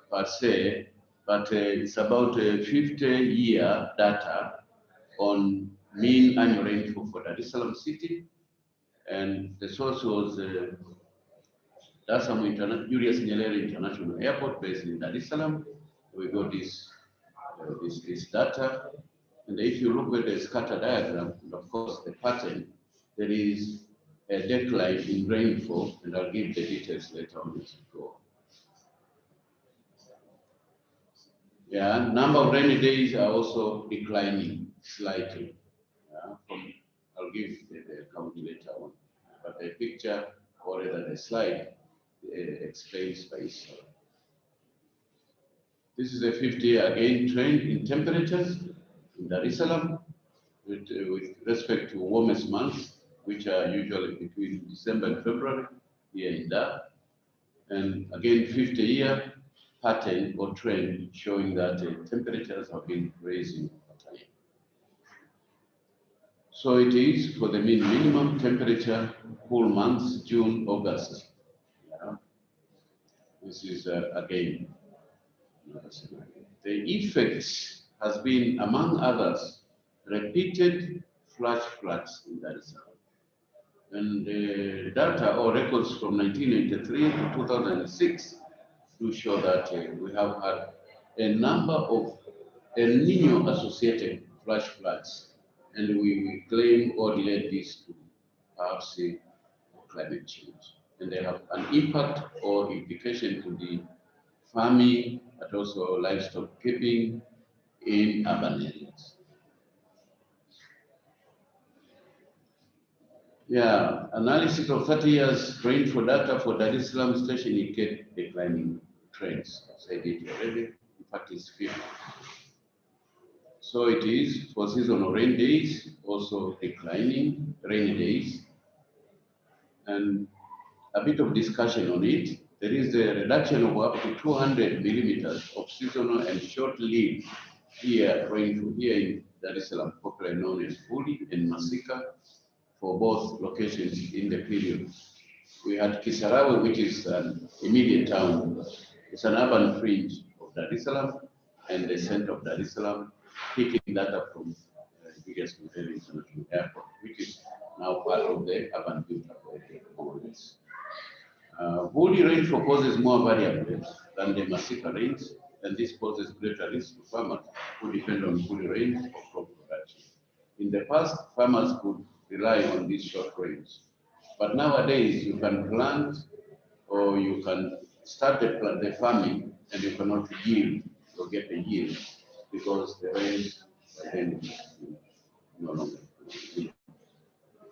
per se, but it's about 50-year data on mean annual rainfall for Dar es Salaam city, and the source was Dar es Salaam Julius Nyerere International Airport based in Dar es Salaam. We got this data, and if you look at the scatter diagram, and of course the pattern, there is a decline in rainfall, and I'll give the details later on as we go. Yeah, number of rainy days are also declining slightly. I'll give the count later on, but the picture or rather the slide explains by itself. This is a 50-year again trend in temperatures in Dar es Salaam with respect to warmest months, which are usually between December and February here in Dar. And again, 50-year pattern or trend showing that temperatures have been rising over time. So it is for the minimum temperature, cool months, June, August. Yeah. This is again, the effects has been, among others, repeated flash floods in Dar es Salaam. And the data or records from 1983 to 2006 do show that we have had a number of El Nino associated flash floods, and we claim or relate this to perhaps climate change. And they have an impact or implication to the farming, but also livestock keeping in urban areas. Yeah, analysis of 30 years rainfall data for Dar es Salaam station indicate declining trends. I said it already. In fact, it's 50. So it is for seasonal rain days, also declining rainy days, and a bit of discussion on it. There is a reduction of up to 200 millimeters of seasonal and short-lived rainfall here in Dar es Salaam, popularly known as Fuli and Masika, for both locations in the period. We had Kisarawe, which is an immediate town. It's an urban fringe of Dar es Salaam and the center of Dar es Salaam, picking that up from the biggest international airport, which is now part of the urban built-up area, more or less. Woody rainfall poses more variables than the Masika rains, and this poses greater risk to farmers who depend on woody rains for crop production. In the past, farmers could rely on these short rains, but nowadays you can plant or you can start the farming and you cannot yield or get a yield because the rains by then no longer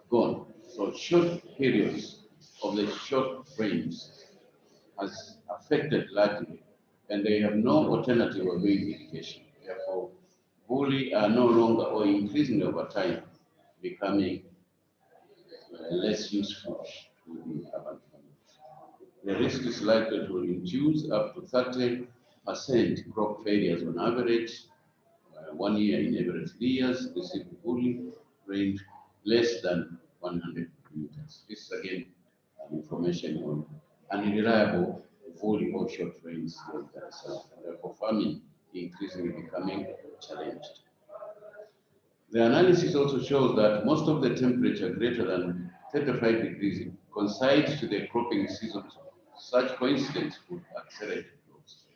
gone. So short periods of the short rains has affected largely, and they have no alternative of doing irrigation. Therefore, woolly are no longer or increasingly over time becoming less useful to the urban farmers. The risk is likely to reduce up to 30% crop failures on average. 1 year in every 3 years, this is woolly range less than 100 millimeters. This is again information on unreliable woolly or short rains. Therefore, farming increasingly becoming challenged. The analysis also shows that most of the temperature greater than 35 degrees coincides to the cropping season. Such coincidence would accelerate crops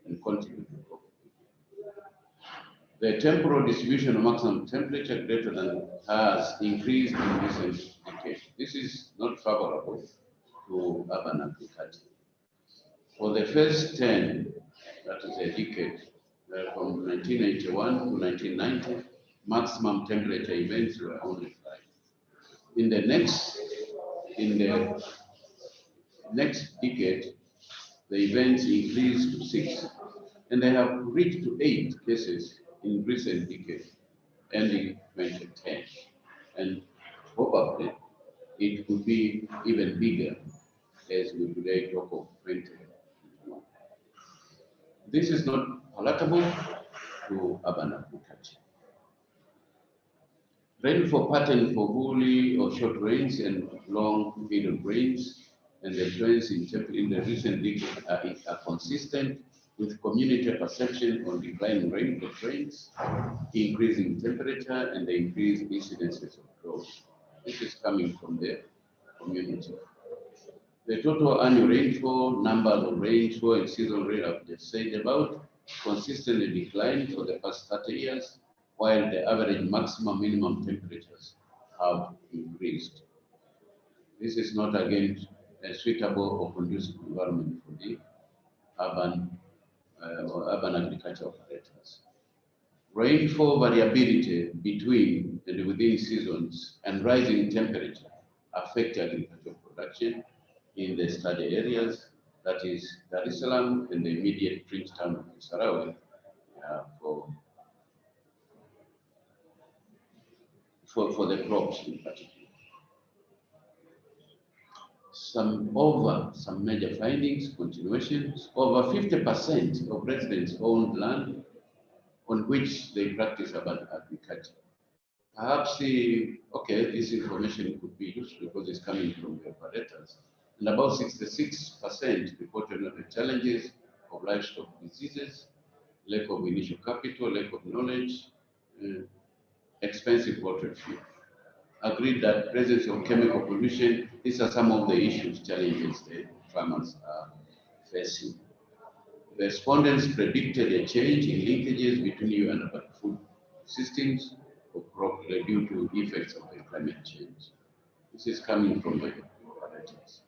and contribute to crop. The temporal distribution of maximum temperature greater than has increased in recent decades. This is not favorable to urban agriculture. For the first 10, that is a decade, from 1981 to 1990, maximum temperature events were only 5. In the next decade, the events increased to 6, and they have reached to 8 cases in recent decades, ending 2010. And probably it could be even bigger as we today talk of 2021. This is not palatable to urban agriculture. Rainfall pattern for woolly or short rains and long period rains and the trends in the recent decade are consistent with community perception on declining rainfall trends, increasing temperature, and the increased incidences of drought. This is coming from the community. The total annual rainfall, numbers of rainfall, and seasonal rain I've just said about consistently declined for the past 30 years, while the average maximum minimum temperatures have increased. This is not again a suitable or conducive environment for the urban agriculture operators. Rainfall variability between and within seasons and rising temperature affect agricultural production in the study areas, that is Dar es Salaam and the immediate fringe town of Kisarawe for the crops in particular. Some major findings, continuations. Over 50% of residents own land on which they practice urban agriculture. Perhaps this information could be useful because it's coming from the operators. And about 66% reported the challenges of livestock diseases, lack of initial capital, lack of knowledge, expensive water fuel. Agreed that presence of chemical pollution, these are some of the issues, challenges the farmers are facing. The respondents predicted a change in linkages between food systems of crop due to effects of the climate change. This is coming from the operatives.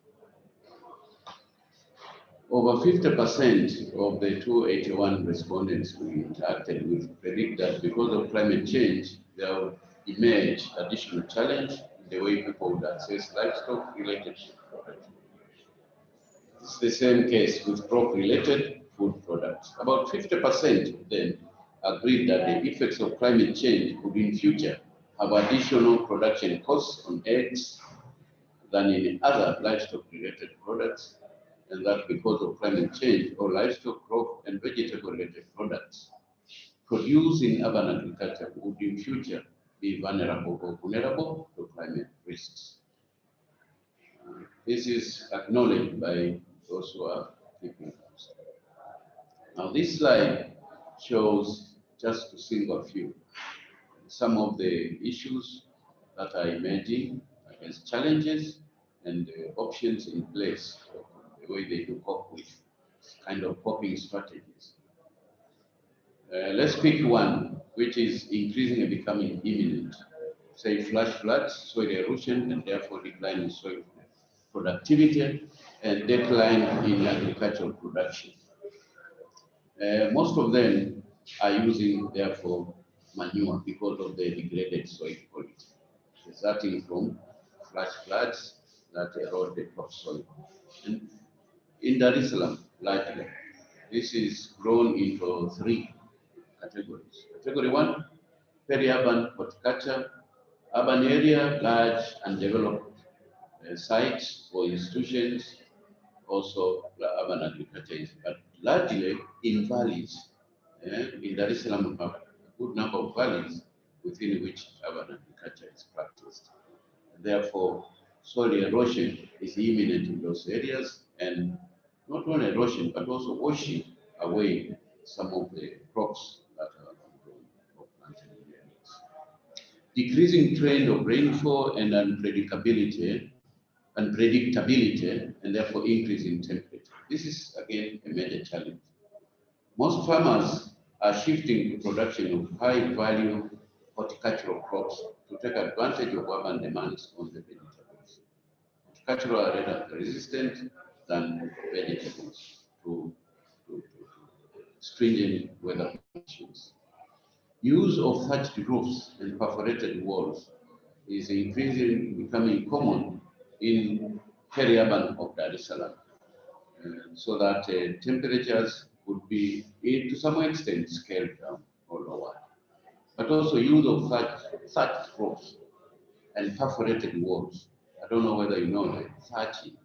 Over 50% of the 281 respondents we interacted with predict that because of climate change, there will emerge additional challenge in the way people would access livestock-related products. It's the same case with crop-related food products. About 50% of them agreed that the effects of climate change could in future have additional production costs on eggs than in other livestock-related products, and that because of climate change, all livestock, crop, and vegetable-related products produced in urban agriculture would in future be vulnerable or vulnerable to climate risks. This is acknowledged by those who are keeping us. Now, this slide shows, just to single a few, some of the issues that are emerging as challenges and the options in place, the way they do cope with kind of coping strategies. Let's pick one, which is increasing and becoming imminent. Say flash floods, soil erosion, and therefore decline in soil productivity and decline in agricultural production. Most of them are using, therefore, manure because of the degraded soil quality, resulting from flash floods that erode the topsoil. And in Dar es Salaam, largely, this is grown into three categories. Category one, peri-urban horticulture, urban area, large and developed sites for institutions, also urban agriculture, but largely in valleys. In Dar es Salaam, we have a good number of valleys within which urban agriculture is practiced. Therefore, soil erosion is imminent in those areas, and not only erosion, but also washing away some of the crops that are grown or planted in the areas. Decreasing trend of rainfall and unpredictability, and therefore increase in temperature. This is again a major challenge. Most farmers are shifting to production of high value horticultural crops to take advantage of urban demands on the vegetables. Horticultural are rather resistant than vegetables to stringent weather conditions. Use of thatched roofs and perforated walls is increasingly becoming common in peri-urban of Dar es Salaam, so that temperatures would be, to some extent, scaled down or lowered. But also use of thatched roofs and perforated walls. I don't know whether you know that thatching.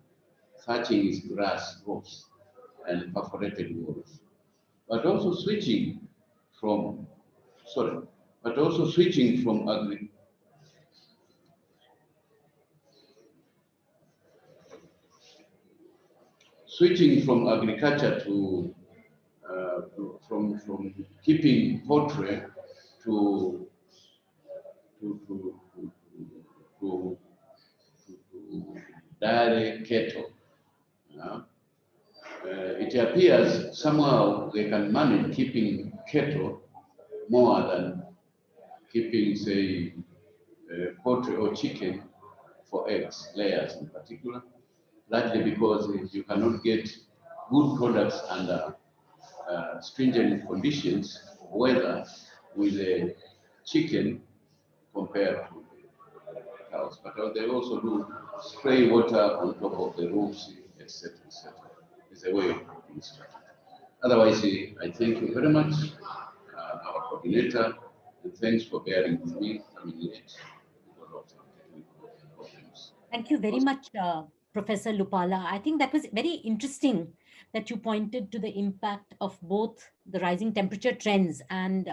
Thatching is grass roofs and perforated walls. But also switching from agriculture to from keeping poultry to dairy cattle. It appears somehow they can manage keeping cattle more than keeping, say, poultry or chicken for eggs, layers in particular, largely because you cannot get good products under stringent conditions of weather with a chicken compared to cows. But they also do spray water on top of the roofs, etc., etc. It's a way of doing strategy. Otherwise, I thank you very much, our coordinator, and thanks for bearing with me coming late because of some technical problems. Thank you very much, Professor Lupala. I think that was very interesting that you pointed to the impact of both the rising temperature trends and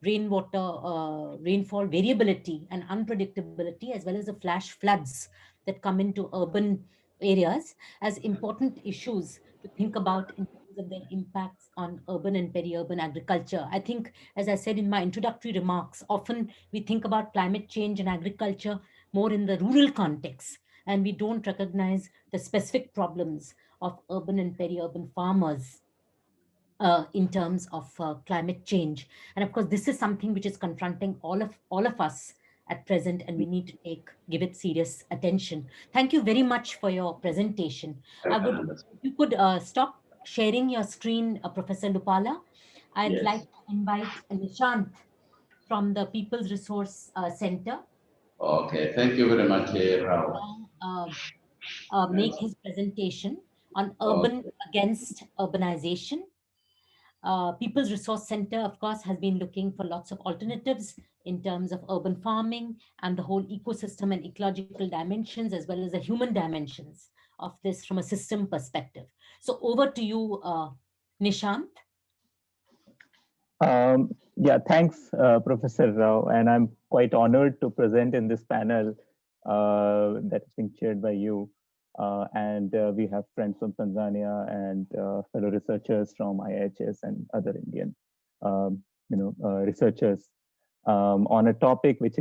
rainfall variability and unpredictability, as well as the flash floods that come into urban areas as important issues to think about in terms of their impacts on urban and peri-urban agriculture. I think, as I said in my introductory remarks, often we think about climate change and agriculture more in the rural context, and we don't recognize the specific problems of urban and peri-urban farmers. in terms of climate change. And of course, this is something which is confronting all of us at present, and we need to give it serious attention. Thank you very much for your presentation. I I can would, understand. if you could stop sharing your screen, Professor Lupala. I'd like Yes. to invite Nishant from the People's Resource Center Okay. Thank you very much, Rao. now make Yes. his presentation on urban Okay. against urbanization. People's Resource Center, of course, has been looking for lots of alternatives in terms of urban farming and the whole ecosystem and ecological dimensions, as well as the human dimensions of this from a system perspective. So over to you, Nishant. Yeah, thanks, Professor Rao. And I'm quite honored to present in this panel that is being chaired by you. And we have friends from Tanzania and fellow researchers from IHS and other Indian, researchers on a topic which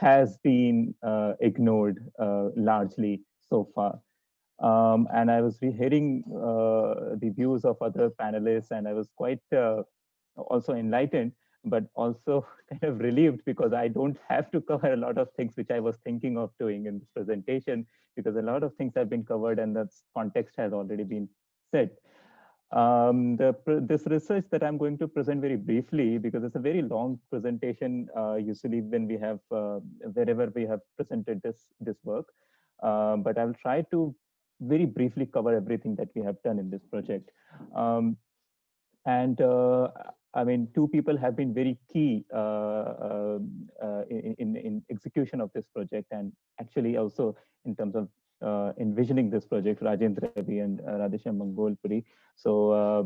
has been ignored largely so far. And I was hearing the views of other panelists, and I was quite also enlightened, but also kind of relieved because I don't have to cover a lot of things which I was thinking of doing in this presentation, because a lot of things have been covered and the context has already been set. This research that I'm going to present very briefly, because it's a very long presentation, usually when we have, wherever we have presented this work, but I'll try to very briefly cover everything that we have done in this project. And I mean, two people have been very key in execution of this project, and actually also in terms of envisioning this project, Rajendra Ravi and Radhesham Mangolpuri. So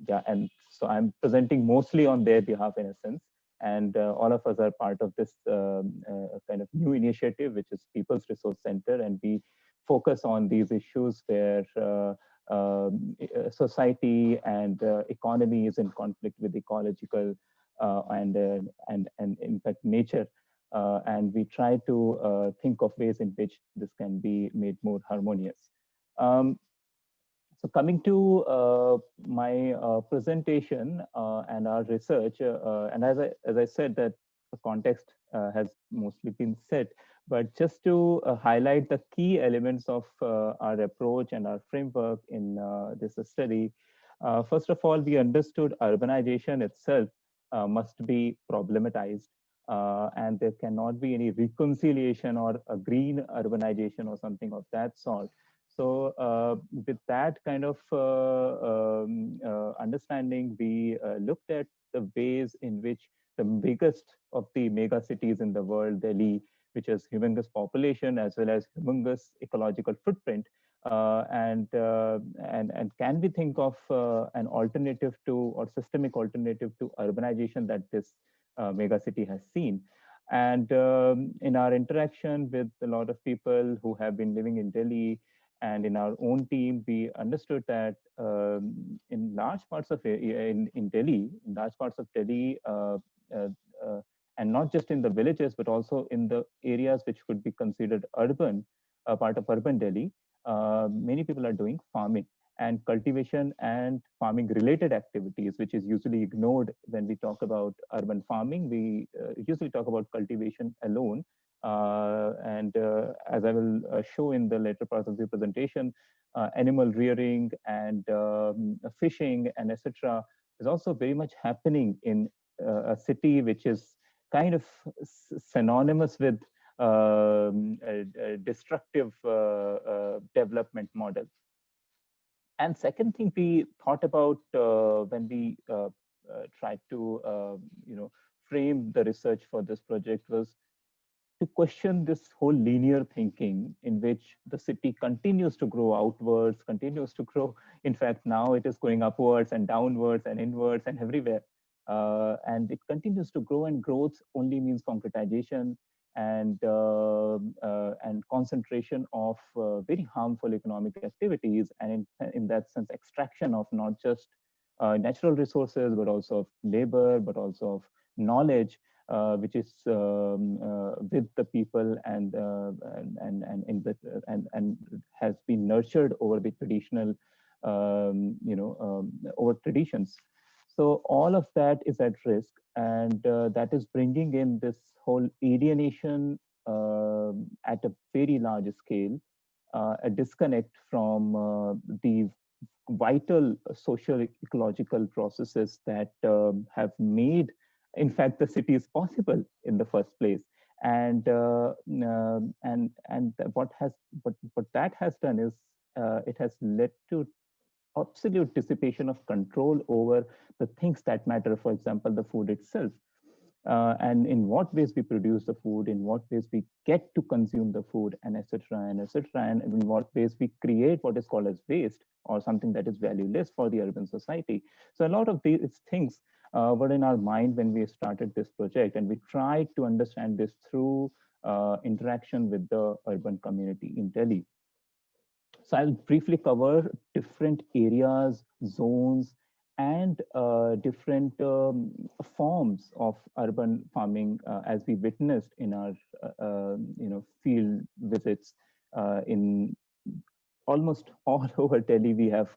yeah, and so I'm presenting mostly on their behalf in a sense. And all of us are part of this kind of new initiative, which is People's Resource Center, and we focus on these issues where society and economy is in conflict with ecological and in fact nature, and we try to think of ways in which this can be made more harmonious. So coming to my presentation and our research, and as I said that the context has mostly been set, but just to highlight the key elements of our approach and our framework in this study. First of all, we understood urbanization itself must be problematized, and there cannot be any reconciliation or a green urbanization or something of that sort. So with that kind of understanding, we looked at the ways in which the biggest of the mega cities in the world, Delhi, which has humongous population as well as humongous ecological footprint, and can we think of an alternative to or systemic alternative to urbanization that this mega city has seen? And in our interaction with a lot of people who have been living in Delhi, and in our own team, we understood that in large parts of in Delhi, in large parts of Delhi, uh, uh, and not just in the villages, but also in the areas which could be considered urban, part of urban Delhi, many people are doing farming and cultivation and farming related activities, which is usually ignored when we talk about urban farming. We usually talk about cultivation alone. And as I will show in the later part of the presentation, animal rearing and fishing and etc. is also very much happening in a city which is kind of synonymous with a destructive development model. And second thing we thought about when we tried to frame the research for this project was to question this whole linear thinking in which the city continues to grow outwards, continues to grow. In fact, now it is going upwards and downwards and inwards and everywhere. And it continues to grow, and growth only means concretization and concentration of very harmful economic activities, and in that sense, extraction of not just natural resources, but also of labor, but also of knowledge, which is with the people and has been nurtured over the traditional over traditions. So all of that is at risk, and that is bringing in this whole alienation at a very large scale, a disconnect from the vital social ecological processes that have made, in fact, the cities possible in the first place. And what that has done is it has led to absolute dissipation of control over the things that matter. For example, the food itself. And in what ways we produce the food, in what ways we get to consume the food, and etc. and etc. And in what ways we create what is called as waste or something that is valueless for the urban society. So a lot of these things were in our mind when we started this project, and we tried to understand this through interaction with the urban community in Delhi. So I'll briefly cover different areas, zones, and different forms of urban farming as we witnessed in our field visits in almost all over Delhi. We have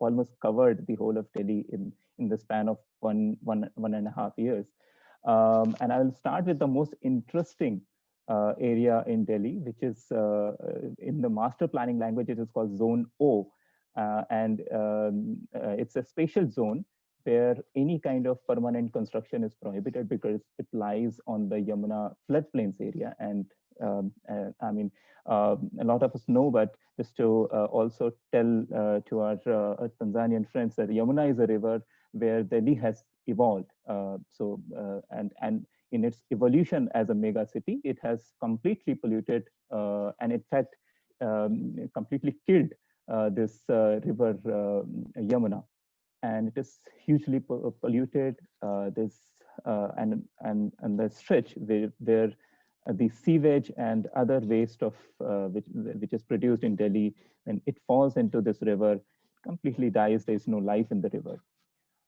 almost covered the whole of Delhi in the span of one and a half years. And I will start with the most interesting area in Delhi, which is in the master planning language, it is called Zone O. It's a spatial zone where any kind of permanent construction is prohibited because it lies on the Yamuna floodplains area. And a lot of us know, but just to also tell to our Tanzanian friends that Yamuna is a river where Delhi has evolved. And in its evolution as a mega city, it has completely polluted and in fact completely killed this river Yamuna, and it is hugely polluted. And the stretch where the sewage and other waste of which is produced in Delhi, and it falls into this river, completely dies. There is no life in the river.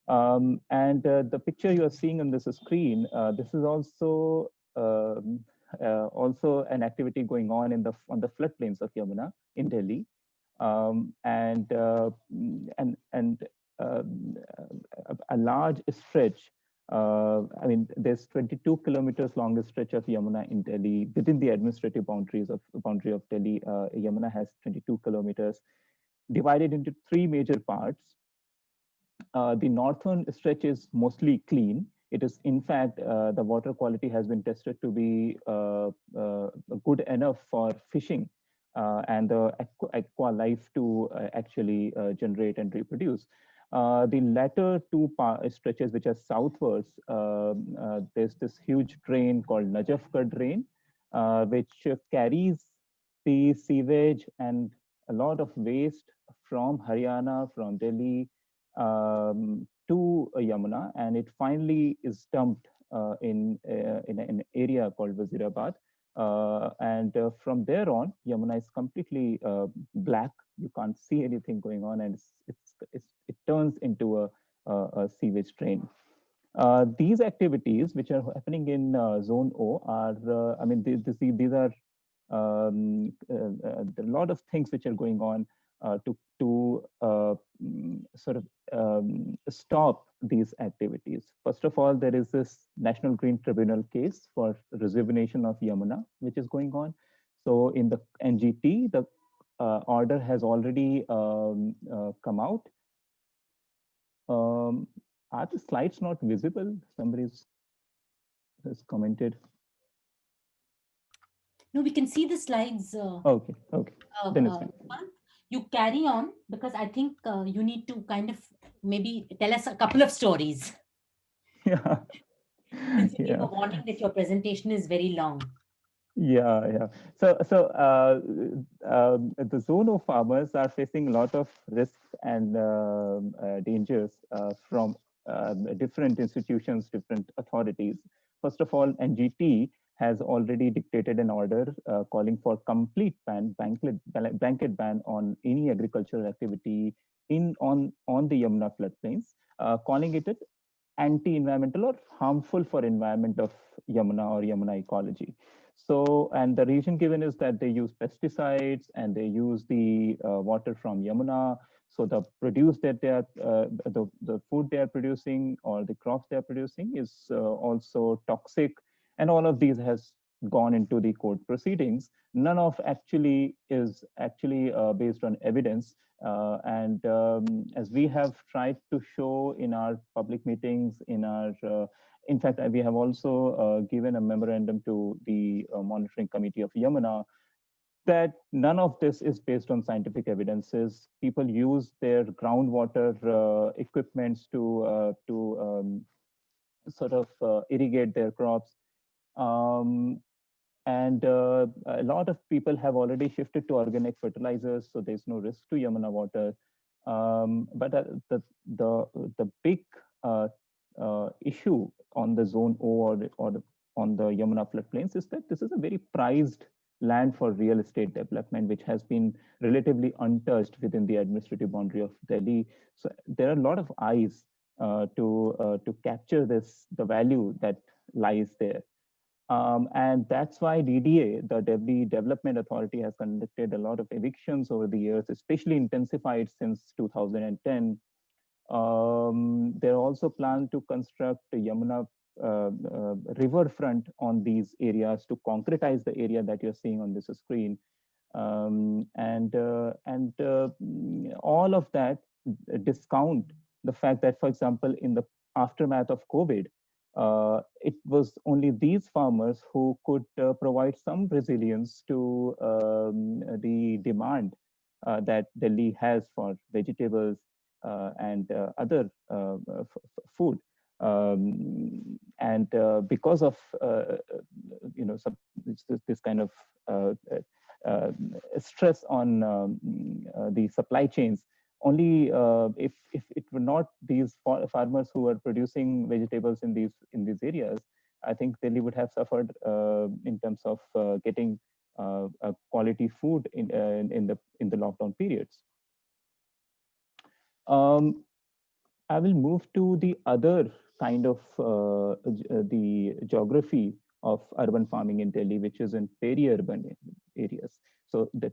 The picture you are seeing on this screen, this is also an activity going on on the floodplains of Yamuna in Delhi, a large stretch. There's 22 kilometers long stretch of Yamuna in Delhi within the administrative boundary of Delhi. Yamuna has 22 kilometers divided into three major parts. The northern stretch is mostly clean. It is, in fact, the water quality has been tested to be good enough for fishing and the aqua life to actually generate and reproduce. The latter two stretches, which are southwards, there's this huge drain called Najafgarh drain, which carries the sewage and a lot of waste from Haryana, from Delhi, to Yamuna, and it finally is dumped in an area called Wazirabad. From there on, Yamuna is completely black. You can't see anything going on, and it turns into a sewage drain. These activities, which are happening in Zone O, are these are a lot of things which are going on to stop these activities. First of all, there is this National Green Tribunal case for rejuvenation of Yamuna, which is going on. So in the NGT, the order has already come out. Are the slides not visible? Somebody has commented. No, we can see the slides. Okay. Then it's fine. You carry on, because I think you need to kind of maybe tell us a couple of stories. Yeah. Since you gave a warning that your presentation is very long. Yeah. So the Zone O farmers are facing a lot of risks and dangers from different institutions, different authorities. First of all, NGT has already dictated an order calling for complete blanket ban on any agricultural activity on the Yamuna floodplains, calling it anti-environmental or harmful for environment of Yamuna or Yamuna ecology. So, and the reason given is that they use pesticides and they use the water from Yamuna. So the produce that they are, the food they are producing or the crops they are producing is also toxic. And all of these has gone into the court proceedings. None of actually is actually based on evidence. And as we have tried to show in our public meetings, in fact, we have also given a memorandum to the monitoring committee of Yamuna, that none of this is based on scientific evidences. People use their groundwater equipments to sort of irrigate their crops. And a lot of people have already shifted to organic fertilizers, so there's no risk to Yamuna water. But the big issue on the zone O on the Yamuna floodplains is that this is a very prized land for real estate development, which has been relatively untouched within the administrative boundary of Delhi. So there are a lot of eyes to capture the value that lies there. And that's why DDA, the Delhi Development Authority, has conducted a lot of evictions over the years, especially intensified since 2010. They're also planned to construct a Yamuna riverfront on these areas to concretize the area that you're seeing on this screen. And all of that discount the fact that, for example, in the aftermath of COVID, it was only these farmers who could provide some resilience to the demand that Delhi has for vegetables and other food. And because of this kind of stress on the supply chains, only if it were not these farmers who are producing vegetables in these areas, I think Delhi would have suffered in terms of getting a quality food in the lockdown periods. I will move to the other kind of the geography of urban farming in Delhi, which is in peri-urban areas. So there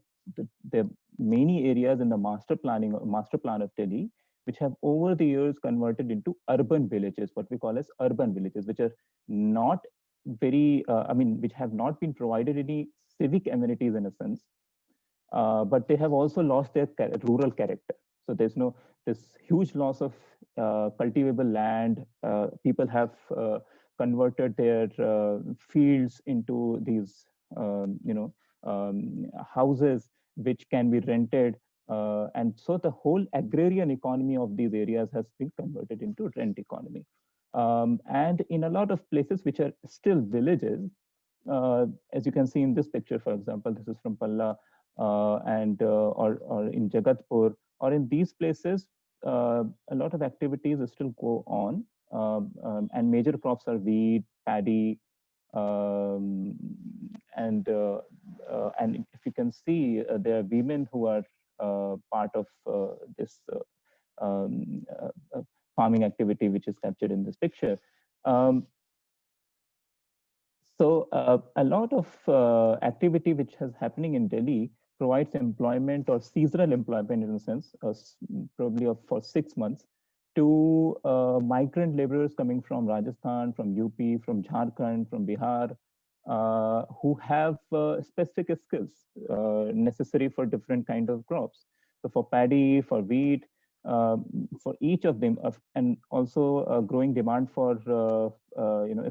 are many areas in the master plan of Delhi, which have over the years converted into urban villages, what we call as urban villages, which are not very, which have not been provided any civic amenities in a sense, but they have also lost their rural character. So there's this huge loss of cultivable land. People have converted their fields into these, houses which can be rented. And so the whole agrarian economy of these areas has been converted into rent economy. And in a lot of places which are still villages, as you can see in this picture, for example, this is from Palla or in Jagatpur, or in these places, a lot of activities still go on, and major crops are wheat, paddy, and if you can see, there are women who are part of this farming activity, which is captured in this picture. So a lot of activity which is happening in Delhi provides employment or seasonal employment in a sense, probably for 6 months, to migrant laborers coming from Rajasthan, from UP, from Jharkhand, from Bihar, who have specific skills necessary for different kind of crops. So for paddy, for wheat, for each of them, and also growing demand for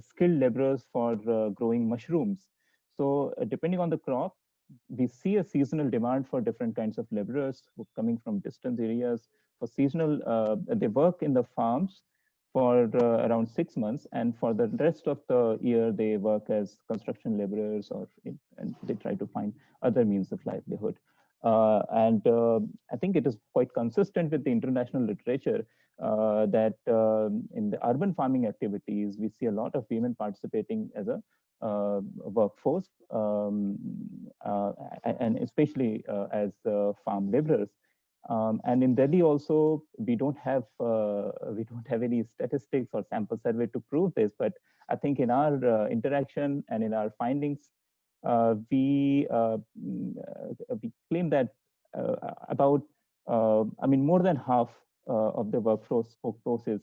skilled laborers for growing mushrooms. So depending on the crop, we see a seasonal demand for different kinds of laborers who are coming from distant areas. For seasonal, they work in the farms for around 6 months, and for the rest of the year, they work as construction laborers, and they try to find other means of livelihood. And I think it is quite consistent with the international literature that in the urban farming activities, we see a lot of women participating as a workforce, and especially as farm laborers. And in Delhi also, we don't have any statistics or sample survey to prove this, but I think in our interaction and in our findings, we claim that about I mean, more than half of the workforce is,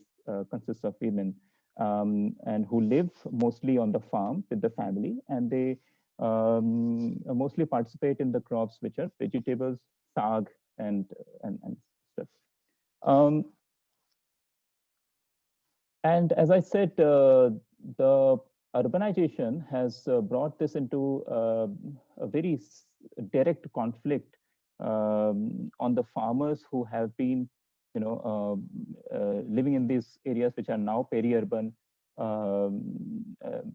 consists of women, and who live mostly on the farm with the family, and they mostly participate in the crops, which are vegetables, sag, and stuff. Um, and as I said, the urbanization has brought this into a very direct conflict on the farmers who have been, living in these areas which are now peri-urban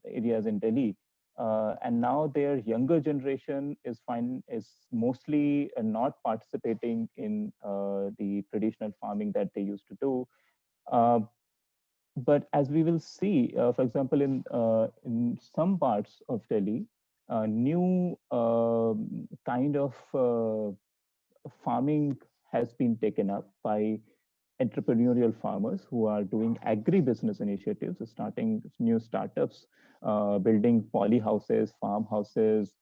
areas in Delhi. And now their younger generation is mostly not participating in the traditional farming that they used to do. Uh, but as we will see, for example, in some parts of Delhi, new kind of farming has been taken up by entrepreneurial farmers who are doing agri-business initiatives, starting new startups, building poly houses, farmhouses,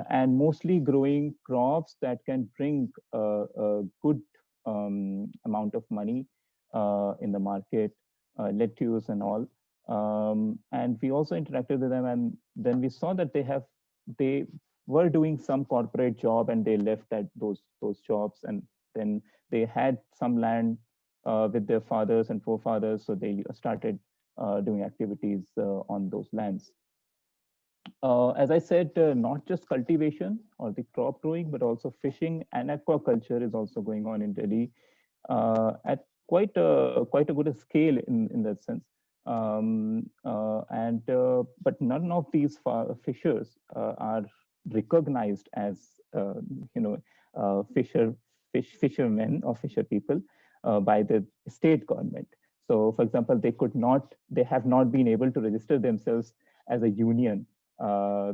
and mostly growing crops that can bring a good amount of money in the market, lettuce and all. And we also interacted with them, and then we saw that they were doing some corporate job, and they left those jobs, and then they had some land with their fathers and forefathers, so they started doing activities on those lands. As I said, not just cultivation or the crop growing, but also fishing and aquaculture is also going on in Delhi at quite a good scale in that sense. But none of these fishers are recognized as you know fishermen or fisher people by the state government. So, for example, they have not been able to register themselves as a union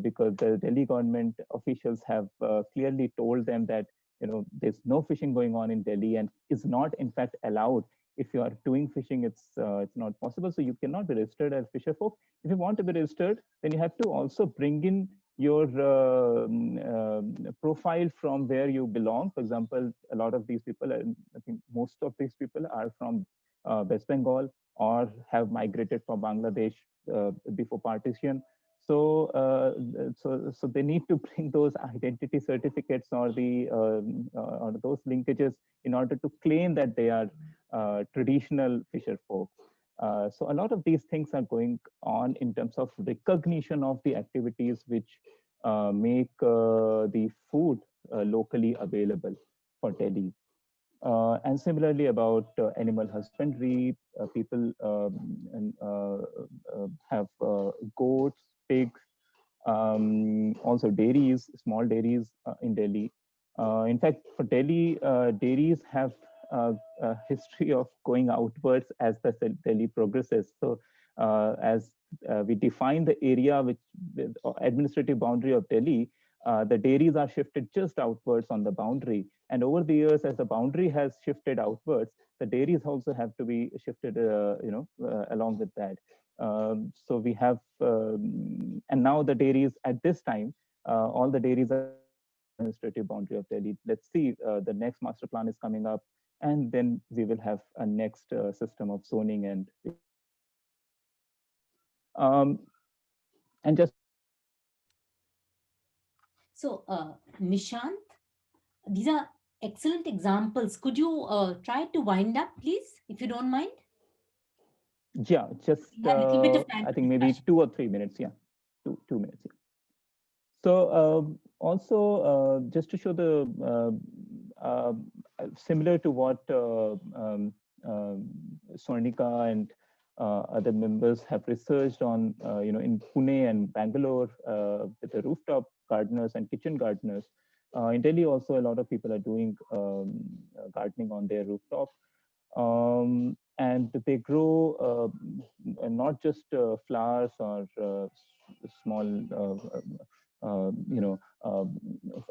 because the Delhi government officials have clearly told them that there's no fishing going on in Delhi, and is not in fact allowed. If you are doing fishing, it's not possible. So you cannot be registered as fisher folk. If you want to be registered, then you have to also bring in your profile from where you belong. For example, a lot of these people, I think most of these people are from West Bengal or have migrated from Bangladesh before partition. So they need to bring those identity certificates or those linkages in order to claim that they are traditional fisher folk. So a lot of these things are going on in terms of recognition of the activities which make the food locally available for Delhi. And similarly about animal husbandry, people have goats, pigs, also dairies, small dairies in Delhi. In fact, for Delhi, dairies have a history of going outwards as the Delhi progresses. So as we define the area which the administrative boundary of Delhi, the dairies are shifted just outwards on the boundary. And over the years, as the boundary has shifted outwards, the dairies also have to be shifted, along with that. So we have, and now the dairies at this time, all the dairies are administrative boundary of Delhi. Let's see, the next master plan is coming up, and then we will have a next system of zoning, and we will have a next system. And just So, Nishant, these are excellent examples. Could you try to wind up, please, if you don't mind? yeah, just We have a little bit of time I for think maybe discussion. 2 or 3 minutes. Yeah, 2 minutes. Yeah. So also, just to show the similar to what Swarnika and other members have researched on, in Pune and Bangalore with the rooftop gardeners and kitchen gardeners. In Delhi, also a lot of people are doing gardening on their rooftop. And they grow not just flowers or small,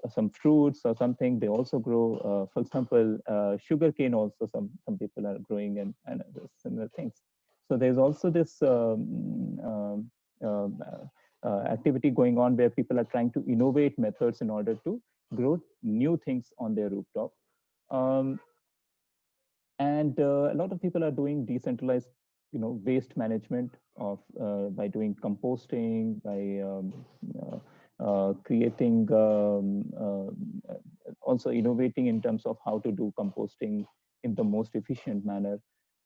some fruits or something. They also grow, for example, sugarcane. Also, some people are growing, and other similar things. So there's also this activity going on where people are trying to innovate methods in order to grow new things on their rooftop. And a lot of people are doing decentralized, waste management of by doing composting, by creating, also innovating in terms of how to do composting in the most efficient manner.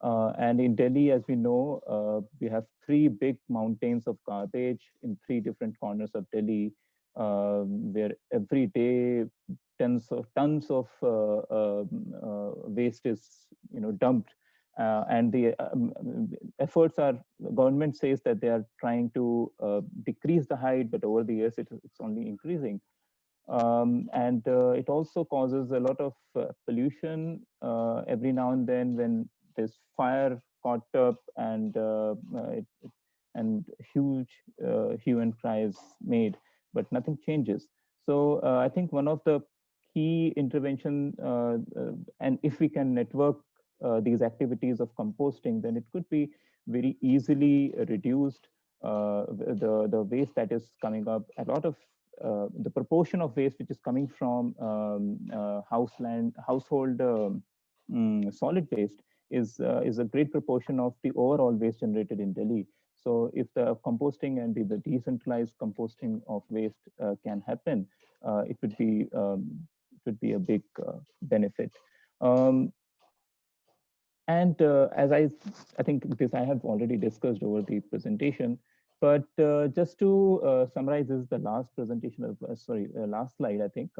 And in Delhi, as we know, we have three big mountains of garbage in three different corners of Delhi, where every day tons of waste is dumped, and the efforts are, government says that they are trying to decrease the height, but over the years it's only increasing. And it also causes a lot of pollution every now and then when there's fire caught up, and huge hue and cries made, but nothing changes. So I think one of the key intervention, and if we can network these activities of composting, then it could be very easily reduced. The waste that is coming up, a lot of the proportion of waste which is coming from household solid waste is a great proportion of the overall waste generated in Delhi. So if the composting and the decentralized composting of waste can happen, it would be a big benefit. Um, and I think this I have already discussed over the presentation, but just to summarize, this is the last presentation of, last slide, I think,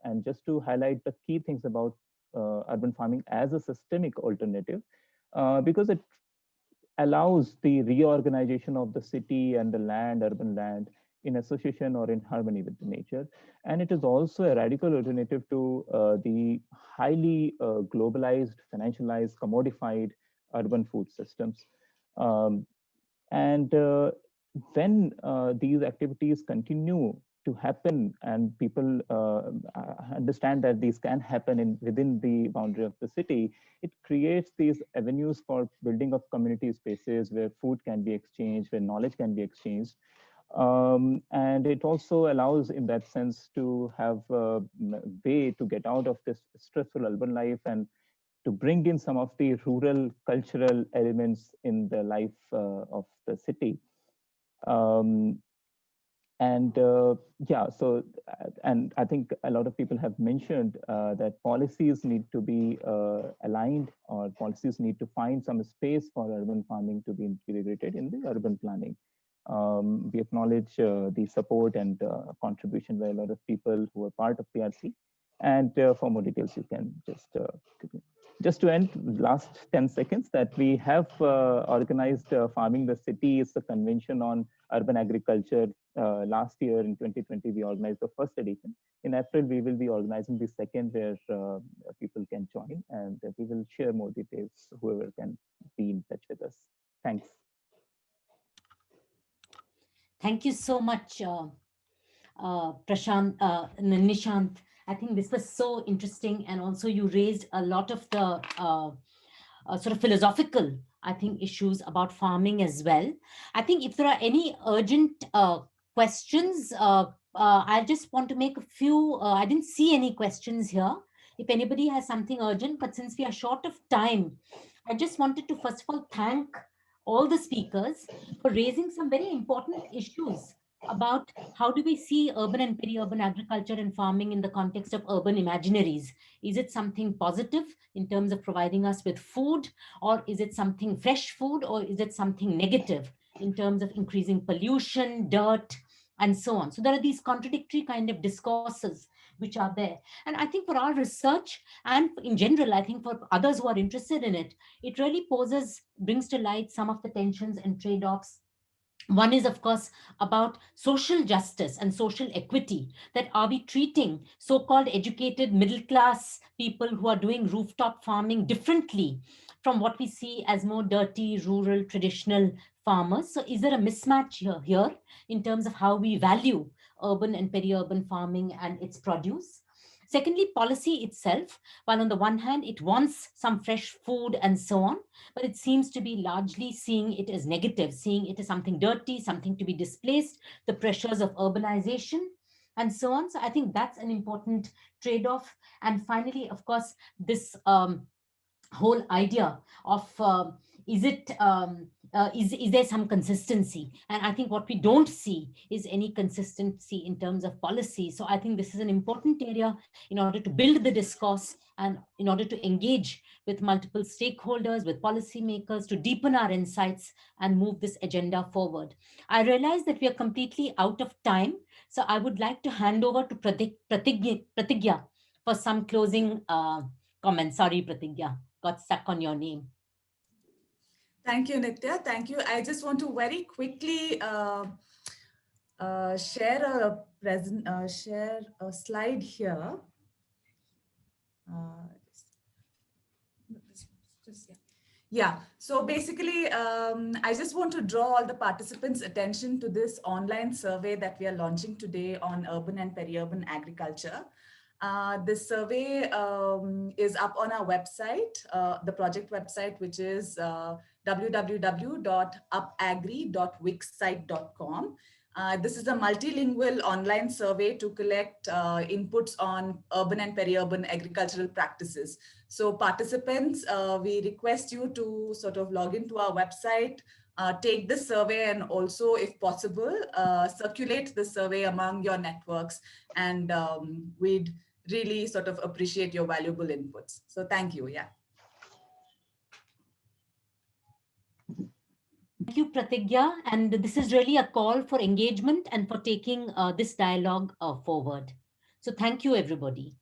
and just to highlight the key things about urban farming as a systemic alternative, because it allows the reorganization of the city and the land, urban land, in association or in harmony with the nature. And it is also a radical alternative to the highly globalized, financialized, commodified urban food systems. Um, and when these activities continue to happen and people understand that these can happen within the boundary of the city, it creates these avenues for building of community spaces where food can be exchanged, where knowledge can be exchanged. And it also allows, in that sense, to have a way to get out of this stressful urban life and to bring in some of the rural cultural elements in the life of the city. Um, and yeah, so, and I think a lot of people have mentioned that policies need to be aligned, or policies need to find some space for urban farming to be integrated in the urban planning. We acknowledge the support and contribution by a lot of people who are part of PRC. And for more details, you can just to end, last 10 seconds, that we have organized Farming the City is a convention on urban agriculture. Last year in 2020, we organized the first edition. In April, we will be organizing the second, where people can join, and we will share more details, whoever can be in touch with us. Thanks. Thank you so much, Nishant. I think this was so interesting, and also you raised a lot of the sort of philosophical, I think, issues about farming as well. I think if there are any urgent questions, I just want to make a few. I didn't see any questions here. If anybody has something urgent, but since we are short of time, I just wanted to first of all thank all the speakers for raising some very important issues about how do we see urban and peri-urban agriculture and farming in the context of urban imaginaries. Is it something positive in terms of providing us with food, or is it something fresh food, or is it something negative in terms of increasing pollution, dirt, and so on? So there are these contradictory kind of discourses which are there. And I think for our research and in general, I think for others who are interested in it, it really brings to light some of the tensions and trade-offs. One is, of course, about social justice and social equity. That are we treating so-called educated middle class people who are doing rooftop farming differently from what we see as more dirty, rural, traditional farmers? So is there a mismatch here in terms of how we value urban and peri-urban farming and its produce? Secondly, policy itself. While on the one hand, it wants some fresh food and so on, but it seems to be largely seeing it as negative, seeing it as something dirty, something to be displaced, the pressures of urbanization, and so on. So I think that's an important trade-off. And finally, of course, this whole idea of is it is there some consistency, and I think what we don't see is any consistency in terms of policy. So I think this is an important area in order to build the discourse and in order to engage with multiple stakeholders, with policymakers, to deepen our insights and move this agenda forward. I realize that we are completely out of time, so I would like to hand over to Prathigya for some closing comments. Sorry, Prathigya, got stuck on your name. Thank you, Nitya. Thank you. I just want to very quickly share a slide here. Yeah, so basically, I just want to draw all the participants' attention to this online survey that we are launching today on urban and peri-urban agriculture. This survey is up on our website, the project website, which is www.upagri.wixsite.com. This is a multilingual online survey to collect inputs on urban and peri-urban agricultural practices. So participants, we request you to sort of log into our website, take this survey, and also, if possible, circulate the survey among your networks. And we'd really sort of appreciate your valuable inputs. So thank you. Yeah. Thank you, Prathigya. And this is really a call for engagement and for taking this dialogue forward. So thank you, everybody.